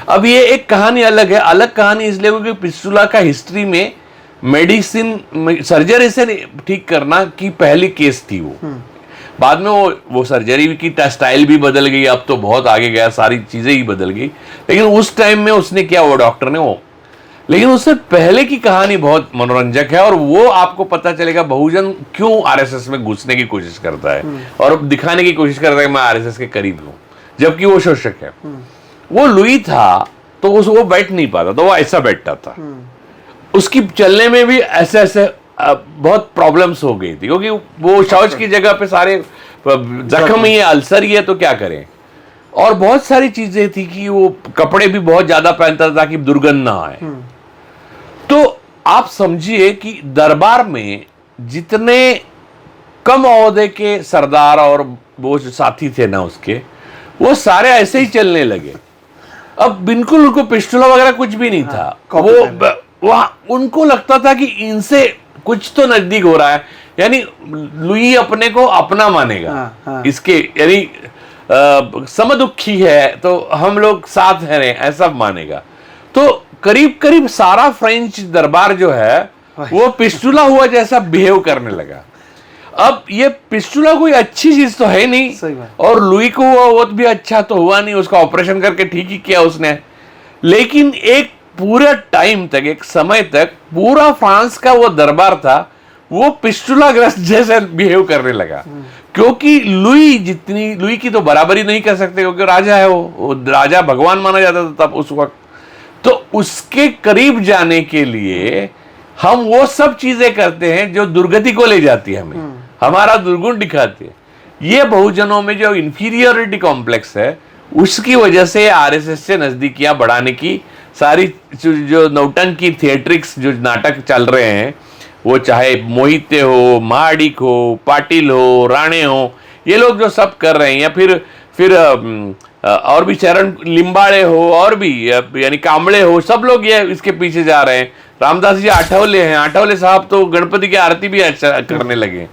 अब ये एक कहानी अलग है, अलग कहानी इसलिए क्योंकि पिस्टुला का हिस्ट्री में मेडिसिन, सर्जरी से ठीक करना की पहली केस थी वो। बाद में वो सर्जरी की स्टाइल भी बदल गई, अब तो बहुत आगे गया, सारी चीजें ही बदल गई, लेकिन उस टाइम में उसने किया, वो डॉक्टर ने वो। लेकिन उससे पहले की कहानी बहुत मनोरंजक है और वो आपको पता चलेगा बहुजन क्यों आरएसएस में घुसने की कोशिश करता है और दिखाने की कोशिश करता है कि मैं आरएसएस के करीब हूं, जबकि वो शोषक है। वो लुई था तो वो बैठ नहीं पाता, तो वो ऐसा बैठता था। उसकी चलने में भी ऐसे बहुत प्रॉब्लम्स हो गई थी, क्योंकि वो शौच की जगह पे सारे जख्म ही है, अल्सर ही है, तो क्या करें। और बहुत सारी चीजें थी कि वो कपड़े भी बहुत ज्यादा पहनता था ताकि दुर्गंध ना आए। तो आप समझिए कि दरबार में जितने कम ओहदे के सरदार और वो जो साथी थे ना उसके, वो सारे ऐसे ही चलने लगे। अब बिल्कुल उनको पिस्टल वगैरह कुछ भी नहीं था। वो उनको लगता था कि इनसे कुछ तो नजदीक हो रहा है, यानी लुई अपने को अपना मानेगा। इसके यानी समदुखी है तो हम लोग साथ हैं ऐसा मानेगा। तो करीब करीब सारा फ्रेंच दरबार जो है वो पिस्टुला हुआ जैसा बिहेव करने लगा। अब ये पिस्टुला कोई अच्छी चीज तो है नहीं, और लुई को वो भी अच्छा तो हुआ नहीं, उसका ऑपरेशन करके ठीक ही किया उसने। लेकिन एक पूरे टाइम तक, एक समय तक पूरा फ्रांस का वो दरबार था वो पिस्टुलाग्रस्त जैसे बिहेव करने लगा, क्योंकि लुई की तो बराबरी नहीं कर सकते, क्योंकि राजा है वो राजा भगवान माना जाता था तब उस वक्त। तो उसके करीब जाने के लिए हम वो सब चीजें करते हैं जो दुर्गति को ले जाती है, हमें हमारा दुर्गुण दिखाती है। ये बहुजनों में जो इंफीरियरिटी कॉम्प्लेक्स है उसकी वजह से आरएसएस से नजदीकियां बढ़ाने की सारी जो नौटंकी थिएट्रिक्स जो नाटक चल रहे हैं, वो चाहे मोहिते हो, महाडिक हो, पाटिल हो, राणे हो, ये लोग जो सब कर रहे हैं, या फिर और भी चरण लिम्बाड़े हो, और भी यानी कांबड़े हो, सब लोग ये इसके पीछे जा रहे हैं। रामदास जी आठवले हैं, आठवले साहब तो गणपति की आरती भी अच्छा करने लगे।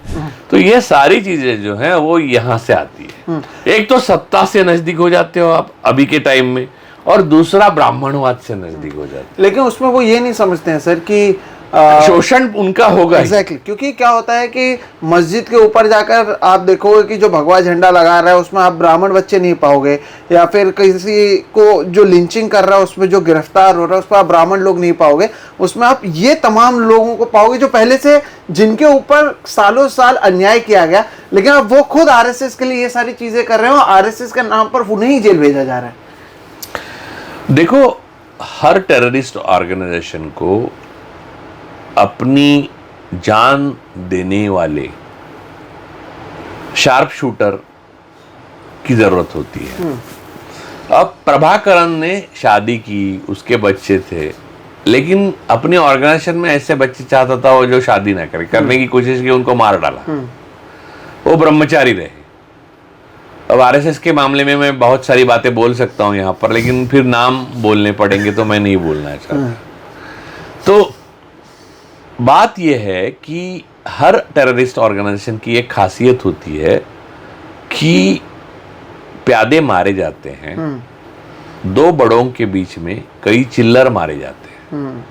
तो ये सारी चीजें जो हैं वो यहाँ से आती है। एक तो सत्ता से नजदीक हो जाते हो आप अभी के टाइम में, और दूसरा ब्राह्मणवाद से नजदीक हो जाते। लेकिन उसमें वो ये नहीं समझते हैं सर कि शोषण उनका होगा। एग्जैक्टली, क्योंकि क्या होता है कि मस्जिद के ऊपर जाकर आप देखोगे कि जो भगवा झंडा लगा रहा है उसमें आप ब्राह्मण बच्चे नहीं पाओगे, या फिर किसी को जो लिंचिंग कर रहा है उसमें जो गिरफ्तार हो रहा है उसमें आप ब्राह्मण लोग नहीं पाओगे। उसमें आप ये तमाम लोगों को पाओगे जो पहले से, जिनके ऊपर सालों साल अन्याय किया गया, लेकिन अब वो खुद आरएसएस के लिए ये सारी चीजें कर रहे हो, आरएसएस के नाम पर उन्हें ही जेल भेजा जा रहा है। देखो, हर टेररिस्ट ऑर्गेनाइजेशन को अपनी जान देने वाले शार्प शूटर की जरूरत होती है। अब प्रभाकरण ने शादी की, उसके बच्चे थे, लेकिन अपने ऑर्गेनाइजेशन में ऐसे बच्चे चाहता था वो जो शादी ना करे, करने की कोशिश की, उनको मार डाला। वो ब्रह्मचारी रहे। अब आरएसएस के मामले में मैं बहुत सारी बातें बोल सकता हूं यहां पर, लेकिन फिर नाम बोलने पड़ेंगे तो मैं नहीं बोलना चाहता। तो बात यह है कि हर टेररिस्ट ऑर्गेनाइजेशन की एक खासियत होती है कि प्यादे मारे जाते हैं, दो बड़ों के बीच में कई चिल्लर मारे जाते हैं।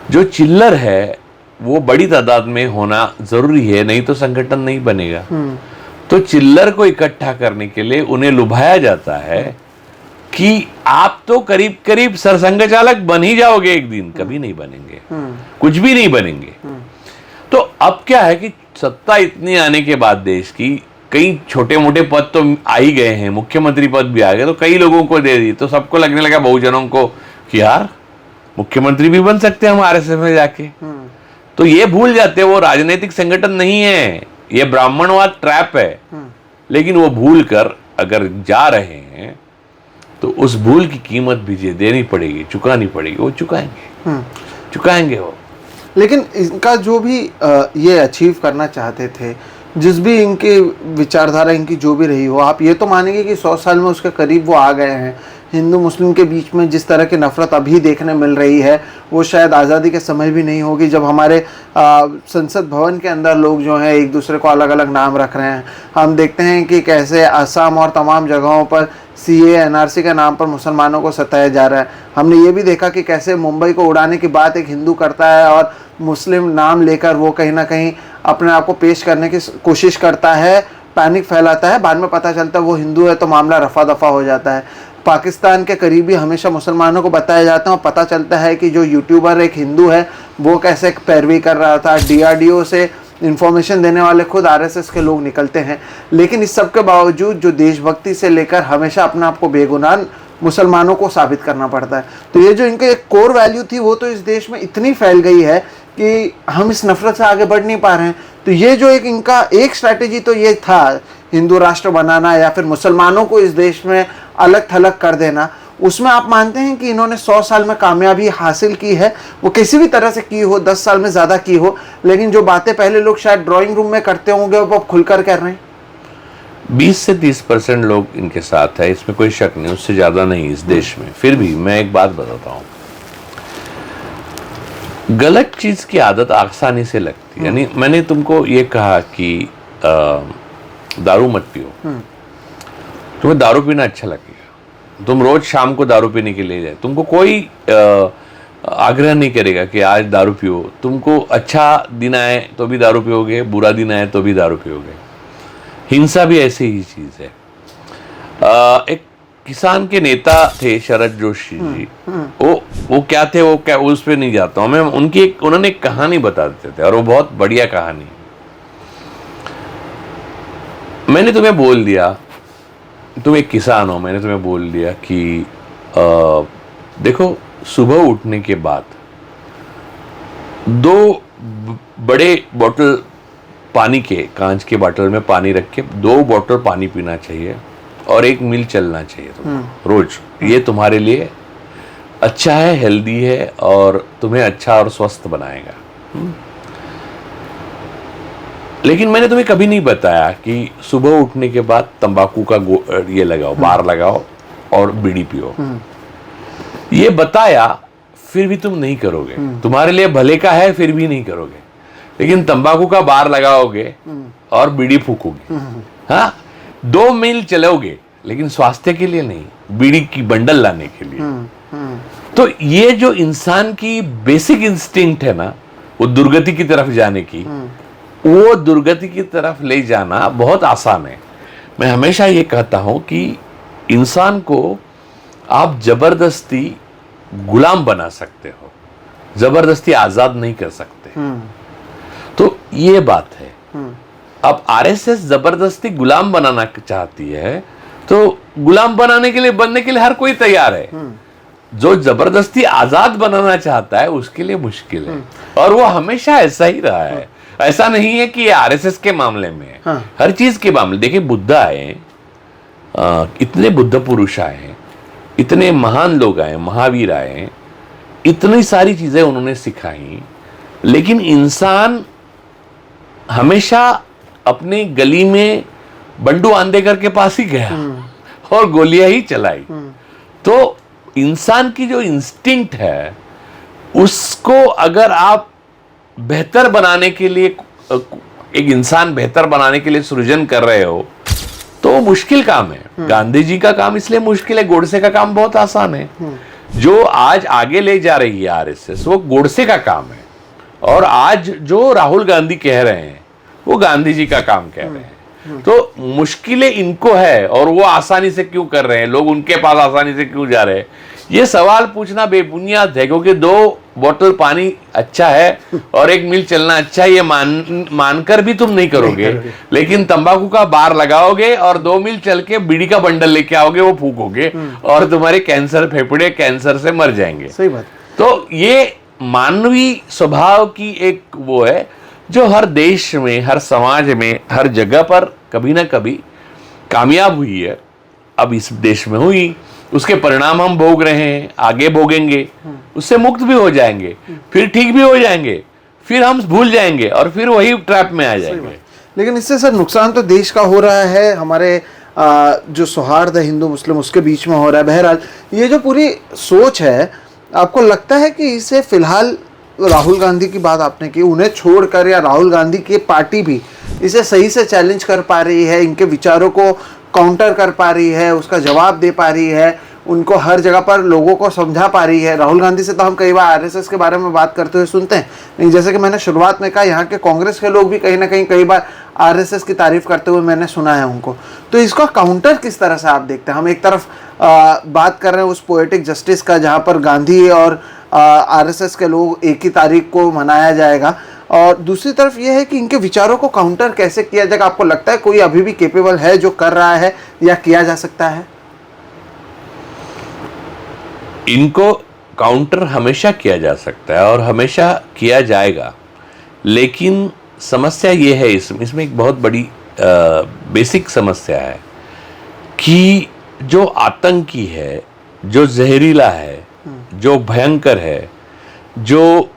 जो चिल्लर है वो बड़ी तादाद में होना जरूरी है, नहीं तो संगठन नहीं बनेगा। तो चिल्लर को इकट्ठा करने के लिए उन्हें लुभाया जाता है कि आप तो करीब करीब सरसंघ चालक बन ही जाओगे एक दिन। कभी नहीं बनेंगे, कुछ भी नहीं बनेंगे। तो अब क्या है कि सत्ता इतनी आने के बाद देश की, कई छोटे मोटे पद तो आ ही गए हैं, मुख्यमंत्री पद भी आ गए, तो कई लोगों को दे दी, तो सबको लगने लगा बहुजनों को कि यार मुख्यमंत्री भी बन सकते हैं हम आरएसएस में जाके। तो ये भूल जाते हैं वो राजनीतिक संगठन नहीं है, ये ब्राह्मणवाद ट्रैप है। लेकिन वो भूल कर अगर जा रहे हैं तो उस भूल की कीमत भी देनी पड़ेगी, चुकानी पड़ेगी। वो चुकाएंगे वो। लेकिन इनका जो भी ये अचीव करना चाहते थे, जिस भी इनकी विचारधारा इनकी जो भी रही हो, आप ये तो मानेंगे कि 100 साल में उसके करीब वो आ गए हैं। हिंदू मुस्लिम के बीच में जिस तरह की नफरत अभी देखने मिल रही है वो शायद आज़ादी के समय भी नहीं होगी, जब हमारे संसद भवन के अंदर लोग जो हैं एक दूसरे को अलग अलग नाम रख रहे हैं। हम देखते हैं कि कैसे असम और तमाम जगहों पर सीए एनआरसी के नाम पर मुसलमानों को सताया जा रहा है। हमने ये भी देखा कि कैसे मुंबई को उड़ाने की बात एक हिंदू करता है और मुस्लिम नाम लेकर वो कहीं ना कहीं अपने आप को पेश करने की कोशिश करता है, पैनिक फैलाता है। बाद में पता चलता है वो हिंदू है तो मामला रफा दफा हो जाता है। पाकिस्तान के करीबी हमेशा मुसलमानों को बताया जाता है और पता चलता है कि जो यूट्यूबर एक हिंदू है वो कैसे पैरवी कर रहा था। डीआरडीओ से इंफॉर्मेशन देने वाले खुद आरएसएस के लोग निकलते हैं। लेकिन इस सब के बावजूद जो देशभक्ति से लेकर हमेशा अपने आप को बेगुनाह मुसलमानों को साबित करना पड़ता है। तो ये जो इनके एक कोर वैल्यू थी वो तो इस देश में इतनी फैल गई है कि हम इस नफरत से आगे बढ़ नहीं पा रहे हैं। तो ये जो एक इनका एक स्ट्रैटेजी तो ये था हिंदू राष्ट्र बनाना या फिर मुसलमानों को इस देश में अलग थलग कर देना। उसमें आप मानते हैं कि इन्होंने 100 साल में कामयाबी हासिल की है? वो किसी भी तरह से की हो, 10 साल में ज़्यादा की हो, लेकिन जो बातें पहले लोग शायद ड्राइंग रूम में करते होंगे वो अब खुलकर कर रहे हैं। 20 से 30% लोग इनके साथ है, इसमें कोई शक नहीं, उससे ज्यादा नहीं इस देश में। फिर भी मैं एक बात बताता हूं, गलत चीज की आदत आसानी से लगती है। यानी मैंने तुमको ये कहा कि दारू मत पियो, तुम्हें दारू पीना अच्छा लगेगा, तुम रोज शाम को दारू पीने के लिए जाए, तुमको कोई आग्रह नहीं करेगा कि आज दारू पियो। तुमको अच्छा दिन आए तो भी दारू पियोगे, बुरा दिन आए तो भी दारू पियोगे। हिंसा भी ऐसी ही चीज है। एक किसान के नेता थे शरद जोशी जी, वो क्या थे, वो क्या, उस पे नहीं जाता हूं मैं। उन्होंने एक कहानी बताते थे और वो बहुत बढ़िया कहानी। मैंने तुम्हें बोल दिया, तुम एक किसान हो, मैंने तुम्हें बोल दिया कि देखो, सुबह उठने के बाद 2 बड़े बोतल पानी के, कांच के बोतल में पानी रख के 2 बोतल पानी पीना चाहिए और 1 मील चलना चाहिए तुमको रोज। ये तुम्हारे लिए अच्छा है, हेल्दी है और तुम्हें अच्छा और स्वस्थ बनाएगा। लेकिन मैंने तुम्हें कभी नहीं बताया कि सुबह उठने के बाद तंबाकू का ये लगाओ, बार लगाओ और बीड़ी पियो। ये बताया, फिर भी तुम नहीं करोगे। तुम्हारे लिए भले का है, फिर भी नहीं करोगे। लेकिन तंबाकू का बार लगाओगे और बीड़ी फूकोगे। हाँ, 2 मील चलोगे, लेकिन स्वास्थ्य के लिए नहीं, बीड़ी की बंडल लाने के लिए। तो ये जो इंसान की बेसिक इंस्टिंक्ट है ना, वो दुर्गति की तरफ जाने की, वो दुर्गति की तरफ ले जाना बहुत आसान है। मैं हमेशा ये कहता हूं कि इंसान को आप जबरदस्ती गुलाम बना सकते हो, जबरदस्ती आजाद नहीं कर सकते। तो ये बात है। अब आरएसएस जबरदस्ती गुलाम बनाना चाहती है, तो गुलाम बनने के लिए हर कोई तैयार है। जो जबरदस्ती आजाद बनाना चाहता है, उसके लिए मुश्किल है। और वो हमेशा ऐसा ही रहा है। ऐसा नहीं है कि ये आरएसएस के मामले में है। हर चीज के मामले, देखिए, बुद्ध आए, इतने बुद्ध पुरुष आए, इतने महान लोग आए, महावीर आए, इतनी सारी चीजें उन्होंने सिखाई, लेकिन इंसान हमेशा अपनी गली में बंडू आंदेकर के पास ही गया और गोलियां ही चलाई। तो इंसान की जो इंस्टिंक्ट है, उसको अगर आप बेहतर बनाने के लिए, एक इंसान बेहतर बनाने के लिए सृजन कर रहे हो, तो वो मुश्किल काम है। गांधी जी का काम इसलिए मुश्किल है, गोडसे का काम बहुत आसान है। जो आज आगे ले जा रही है आरएसएस, वो गोडसे का काम है। और आज जो राहुल गांधी कह रहे हैं, वो गांधी जी का काम कह रहे हैं। तो मुश्किलें इनको है, और वो आसानी से क्यों कर रहे हैं, लोग उनके पास आसानी से क्यों जा रहे हैं, ये सवाल पूछना बेबुनियाद है। क्योंकि 2 बोतल पानी अच्छा है और 1 मील चलना अच्छा है, ये मानकर भी तुम नहीं करोगे। लेकिन तंबाकू का बार लगाओगे और 2 मील चल के बीड़ी का बंडल लेके आओगे, वो फूकोगे और तुम्हारे कैंसर, फेफड़े कैंसर से मर जाएंगे। सही बात। तो ये मानवीय स्वभाव की एक वो है, जो हर देश में, हर समाज में, हर जगह पर कभी ना कभी कामयाब हुई है। अब इस देश में हुई, उसके परिणाम हम भोग रहे हैं, आगे भोगेंगे, उससे मुक्त भी हो जाएंगे, फिर ठीक भी हो जाएंगे, फिर हम भूल जाएंगे और फिर वही ट्रैप में आ जाएंगे। लेकिन इससे सर नुकसान तो देश का हो रहा है, हमारे जो सौहार्द है हिंदू मुस्लिम, उसके बीच में हो रहा है। बहरहाल, ये जो पूरी सोच है, आपको लगता है कि इसे फिलहाल, राहुल गांधी की बात आपने की, उन्हें छोड़कर, या राहुल गांधी की पार्टी भी इसे सही से चैलेंज कर पा रही है, इनके विचारों को काउंटर कर पा रही है, उसका जवाब दे पा रही है, उनको हर जगह पर लोगों को समझा पा रही है? राहुल गांधी से तो हम कई बार आरएसएस के बारे में बात करते हुए सुनते हैं, नहीं, जैसे कि मैंने शुरुआत में कहा, यहाँ के कांग्रेस के लोग भी कहीं ना कहीं कई बार आरएसएस की तारीफ करते हुए मैंने सुना है उनको। तो इसका काउंटर किस तरह से आप देखते हैं? हम एक तरफ बात कर रहे हैं उस पोएटिक जस्टिस का, जहाँ पर गांधी और आरएसएस के लोग एक ही तारीख को मनाया जाएगा, और दूसरी तरफ यह है कि इनके विचारों को काउंटर कैसे किया जाएगा? आपको लगता है कोई अभी भी कैपेबल है जो कर रहा है, या किया जा सकता है? इनको काउंटर हमेशा किया जा सकता है और हमेशा किया जाएगा, लेकिन समस्या ये है, इसमें एक बहुत बड़ी बेसिक समस्या है कि जो आतंकी है, जो जहरीला है, जो भयंकर है, जो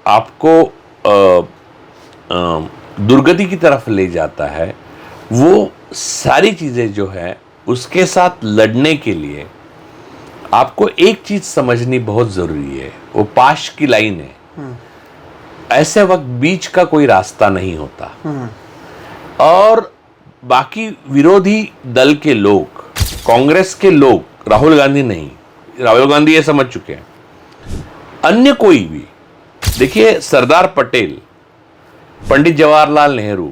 आपको दुर्गति की तरफ ले जाता है, वो सारी चीज़ें जो है उसके साथ लड़ने के लिए आपको एक चीज़ समझनी बहुत ज़रूरी है, वो पाश की लाइन है। ऐसे वक्त बीच का कोई रास्ता नहीं होता। और बाकी विरोधी दल के लोग, कांग्रेस के लोग, राहुल गांधी नहीं, राहुल गांधी ये समझ चुके हैं, अन्य कोई भी, देखिए सरदार पटेल, पंडित जवाहरलाल नेहरू,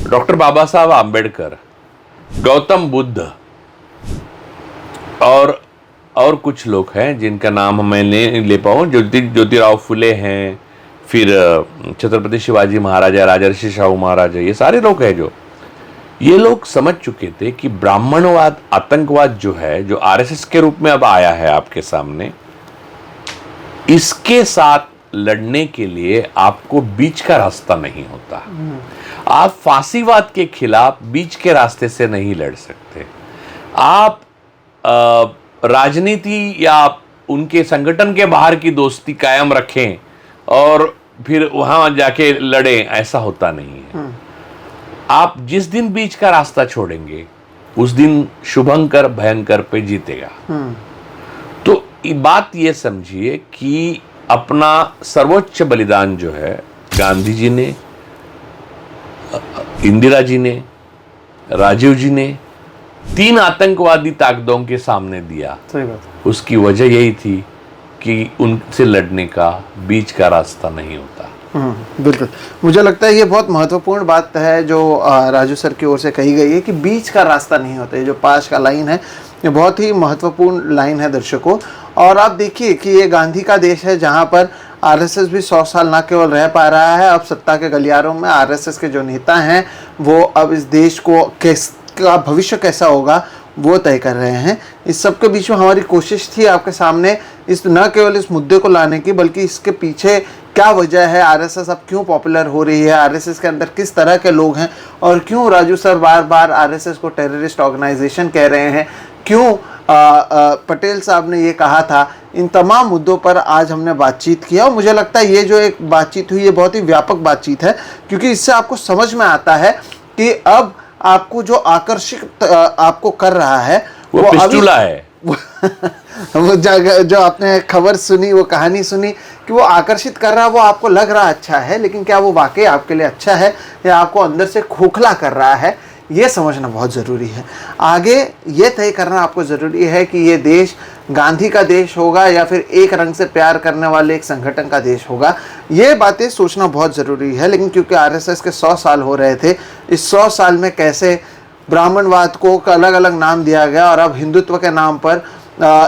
डॉक्टर बाबा साहब आम्बेडकर, गौतम बुद्ध और कुछ लोग हैं जिनका नाम मैं नहीं ले पाऊँ, ज्योतिराव फुले हैं, फिर छत्रपति शिवाजी महाराजा, राजर्षि शाहू महाराजा, ये सारे लोग हैं जो ये लोग समझ चुके थे कि ब्राह्मणवाद, आतंकवाद जो है, जो आरएसएस के रूप में अब आया है आपके सामने, इसके साथ लड़ने के लिए आपको बीच का रास्ता नहीं होता। आप फांसीवाद के खिलाफ बीच के रास्ते से नहीं लड़ सकते। आप राजनीति या उनके संगठन के बाहर की दोस्ती कायम रखें और फिर वहां जाके लड़ें, ऐसा होता नहीं है। आप जिस दिन बीच का रास्ता छोड़ेंगे उस दिन शुभंकर भयंकर पे जीतेगा। तो बात ये समझिए कि अपना सर्वोच्च बलिदान जो है गांधी जी ने, इंदिरा जी ने, राजीव जी ने 3 आतंकवादी ताकतों के सामने दिया। सही बात। उसकी वजह यही थी कि उनसे लड़ने का बीच का रास्ता नहीं होता। बिल्कुल, मुझे लगता है ये बहुत महत्वपूर्ण बात है जो राजू सर की ओर से कही गई है कि बीच का रास्ता नहीं होता। ये जो पास का लाइन है ये बहुत ही महत्वपूर्ण लाइन है दर्शकों। और आप देखिए कि ये गांधी का देश है जहाँ पर आरएसएस भी 100 साल ना केवल रह पा रहा है, अब सत्ता के गलियारों में आरएसएस के जो नेता हैं वो अब इस देश को का भविष्य कैसा होगा वो तय कर रहे हैं। इस सब के बीच में हमारी कोशिश थी आपके सामने इस न केवल इस मुद्दे को लाने की, बल्कि इसके पीछे क्या वजह है, आरएसएस अब क्यों पॉपुलर हो रही है, आरएसएस के अंदर किस तरह के लोग हैं और क्यों राजू सर बार बार आरएसएस को टेररिस्ट ऑर्गेनाइजेशन कह रहे हैं, क्यों पटेल साहब ने ये कहा था। इन तमाम मुद्दों पर आज हमने बातचीत किया और मुझे लगता है ये जो एक बातचीत हुई ये बहुत ही व्यापक बातचीत है, क्योंकि इससे आपको समझ में आता है कि अब आपको जो आकर्षित आपको कर रहा है वो पिस्टूला है। वो जो आपने खबर सुनी, वो कहानी सुनी कि वो आकर्षित कर रहा है, वो आपको लग रहा अच्छा है, लेकिन क्या वो वाकई आपके लिए अच्छा है या आपको अंदर से खोखला कर रहा है, ये समझना बहुत ज़रूरी है। आगे ये तय करना आपको ज़रूरी है कि ये देश गांधी का देश होगा या फिर एक रंग से प्यार करने वाले एक संगठन का देश होगा। ये बातें सोचना बहुत ज़रूरी है। लेकिन क्योंकि आरएसएस के 100 साल हो रहे थे, इस 100 साल में कैसे ब्राह्मणवाद को अलग अलग नाम दिया गया और अब हिंदुत्व के नाम पर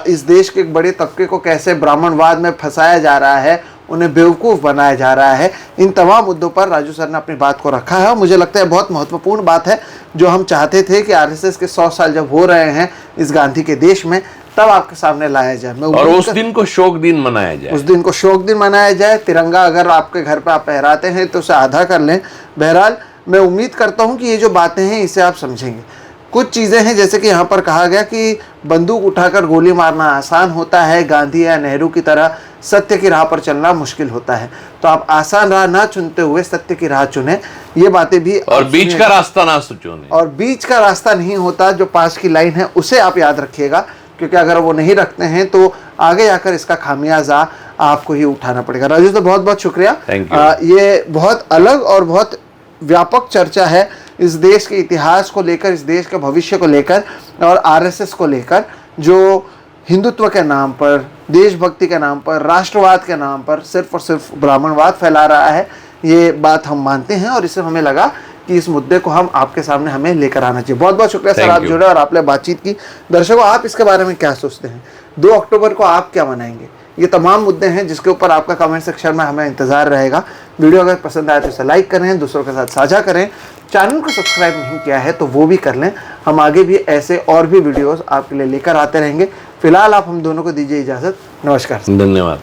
इस देश के एक बड़े तबके को कैसे ब्राह्मणवाद में फंसाया जा रहा है, उन्हें बेवकूफ़ बनाया जा रहा है, इन तमाम मुद्दों पर राजू सर ने अपनी बात को रखा है। और मुझे लगता है बहुत महत्वपूर्ण बात है जो हम चाहते थे कि आरएसएस के 100 साल जब हो रहे हैं इस गांधी के देश में, तब आपके सामने लाया जाए। और उस दिन को शोक दिन मनाया जाए। उस दिन को शोक दिन मनाया जाए। तिरंगा अगर आपके घर पे आप फहराते हैं तो उसे आधा कर लें। बहरहाल मैं उम्मीद करता हूँ कि ये जो बातें हैं इसे आप समझेंगे। कुछ चीज़ें हैं जैसे कि यहाँ पर कहा गया कि बंदूक उठाकर गोली मारना आसान होता है, गांधी या नेहरू की तरह सत्य की राह पर चलना मुश्किल होता है। तो आप आसान राह ना चुनते हुए सत्य की राह चुने। ये बातें भी और बीच का रास्ता ना चुने। और बीच का रास्ता नहीं होता, जो पास की लाइन है उसे आप याद रखिएगा, क्योंकि अगर वो नहीं रखते हैं तो आगे जाकर इसका खामियाजा आपको ही उठाना पड़ेगा। राजू तो बहुत बहुत शुक्रिया। ये बहुत अलग और बहुत व्यापक चर्चा है इस देश के इतिहास को लेकर, इस देश के भविष्य को लेकर और आरएसएस को लेकर, जो हिंदुत्व के नाम पर, देशभक्ति के नाम पर, राष्ट्रवाद के नाम पर सिर्फ और सिर्फ ब्राह्मणवाद फैला रहा है। ये बात हम मानते हैं और इससे हमें लगा कि इस मुद्दे को हम आपके सामने हमें लेकर आना चाहिए। बहुत बहुत शुक्रिया सर, आप जुड़े और आपने बातचीत की। दर्शकों, आप इसके बारे में क्या सोचते हैं? 2 अक्टूबर को आप क्या मनाएंगे? ये तमाम मुद्दे हैं जिसके ऊपर आपका कमेंट सेक्शन में हमें इंतजार रहेगा। वीडियो अगर पसंद आए तो इसे लाइक करें, दूसरों के साथ साझा करें। चैनल को सब्सक्राइब नहीं किया है तो वो भी कर लें। हम आगे भी ऐसे और भी वीडियोस आपके लिए लेकर आते रहेंगे। फिलहाल आप हम दोनों को दीजिए इजाज़त। नमस्कार। धन्यवाद।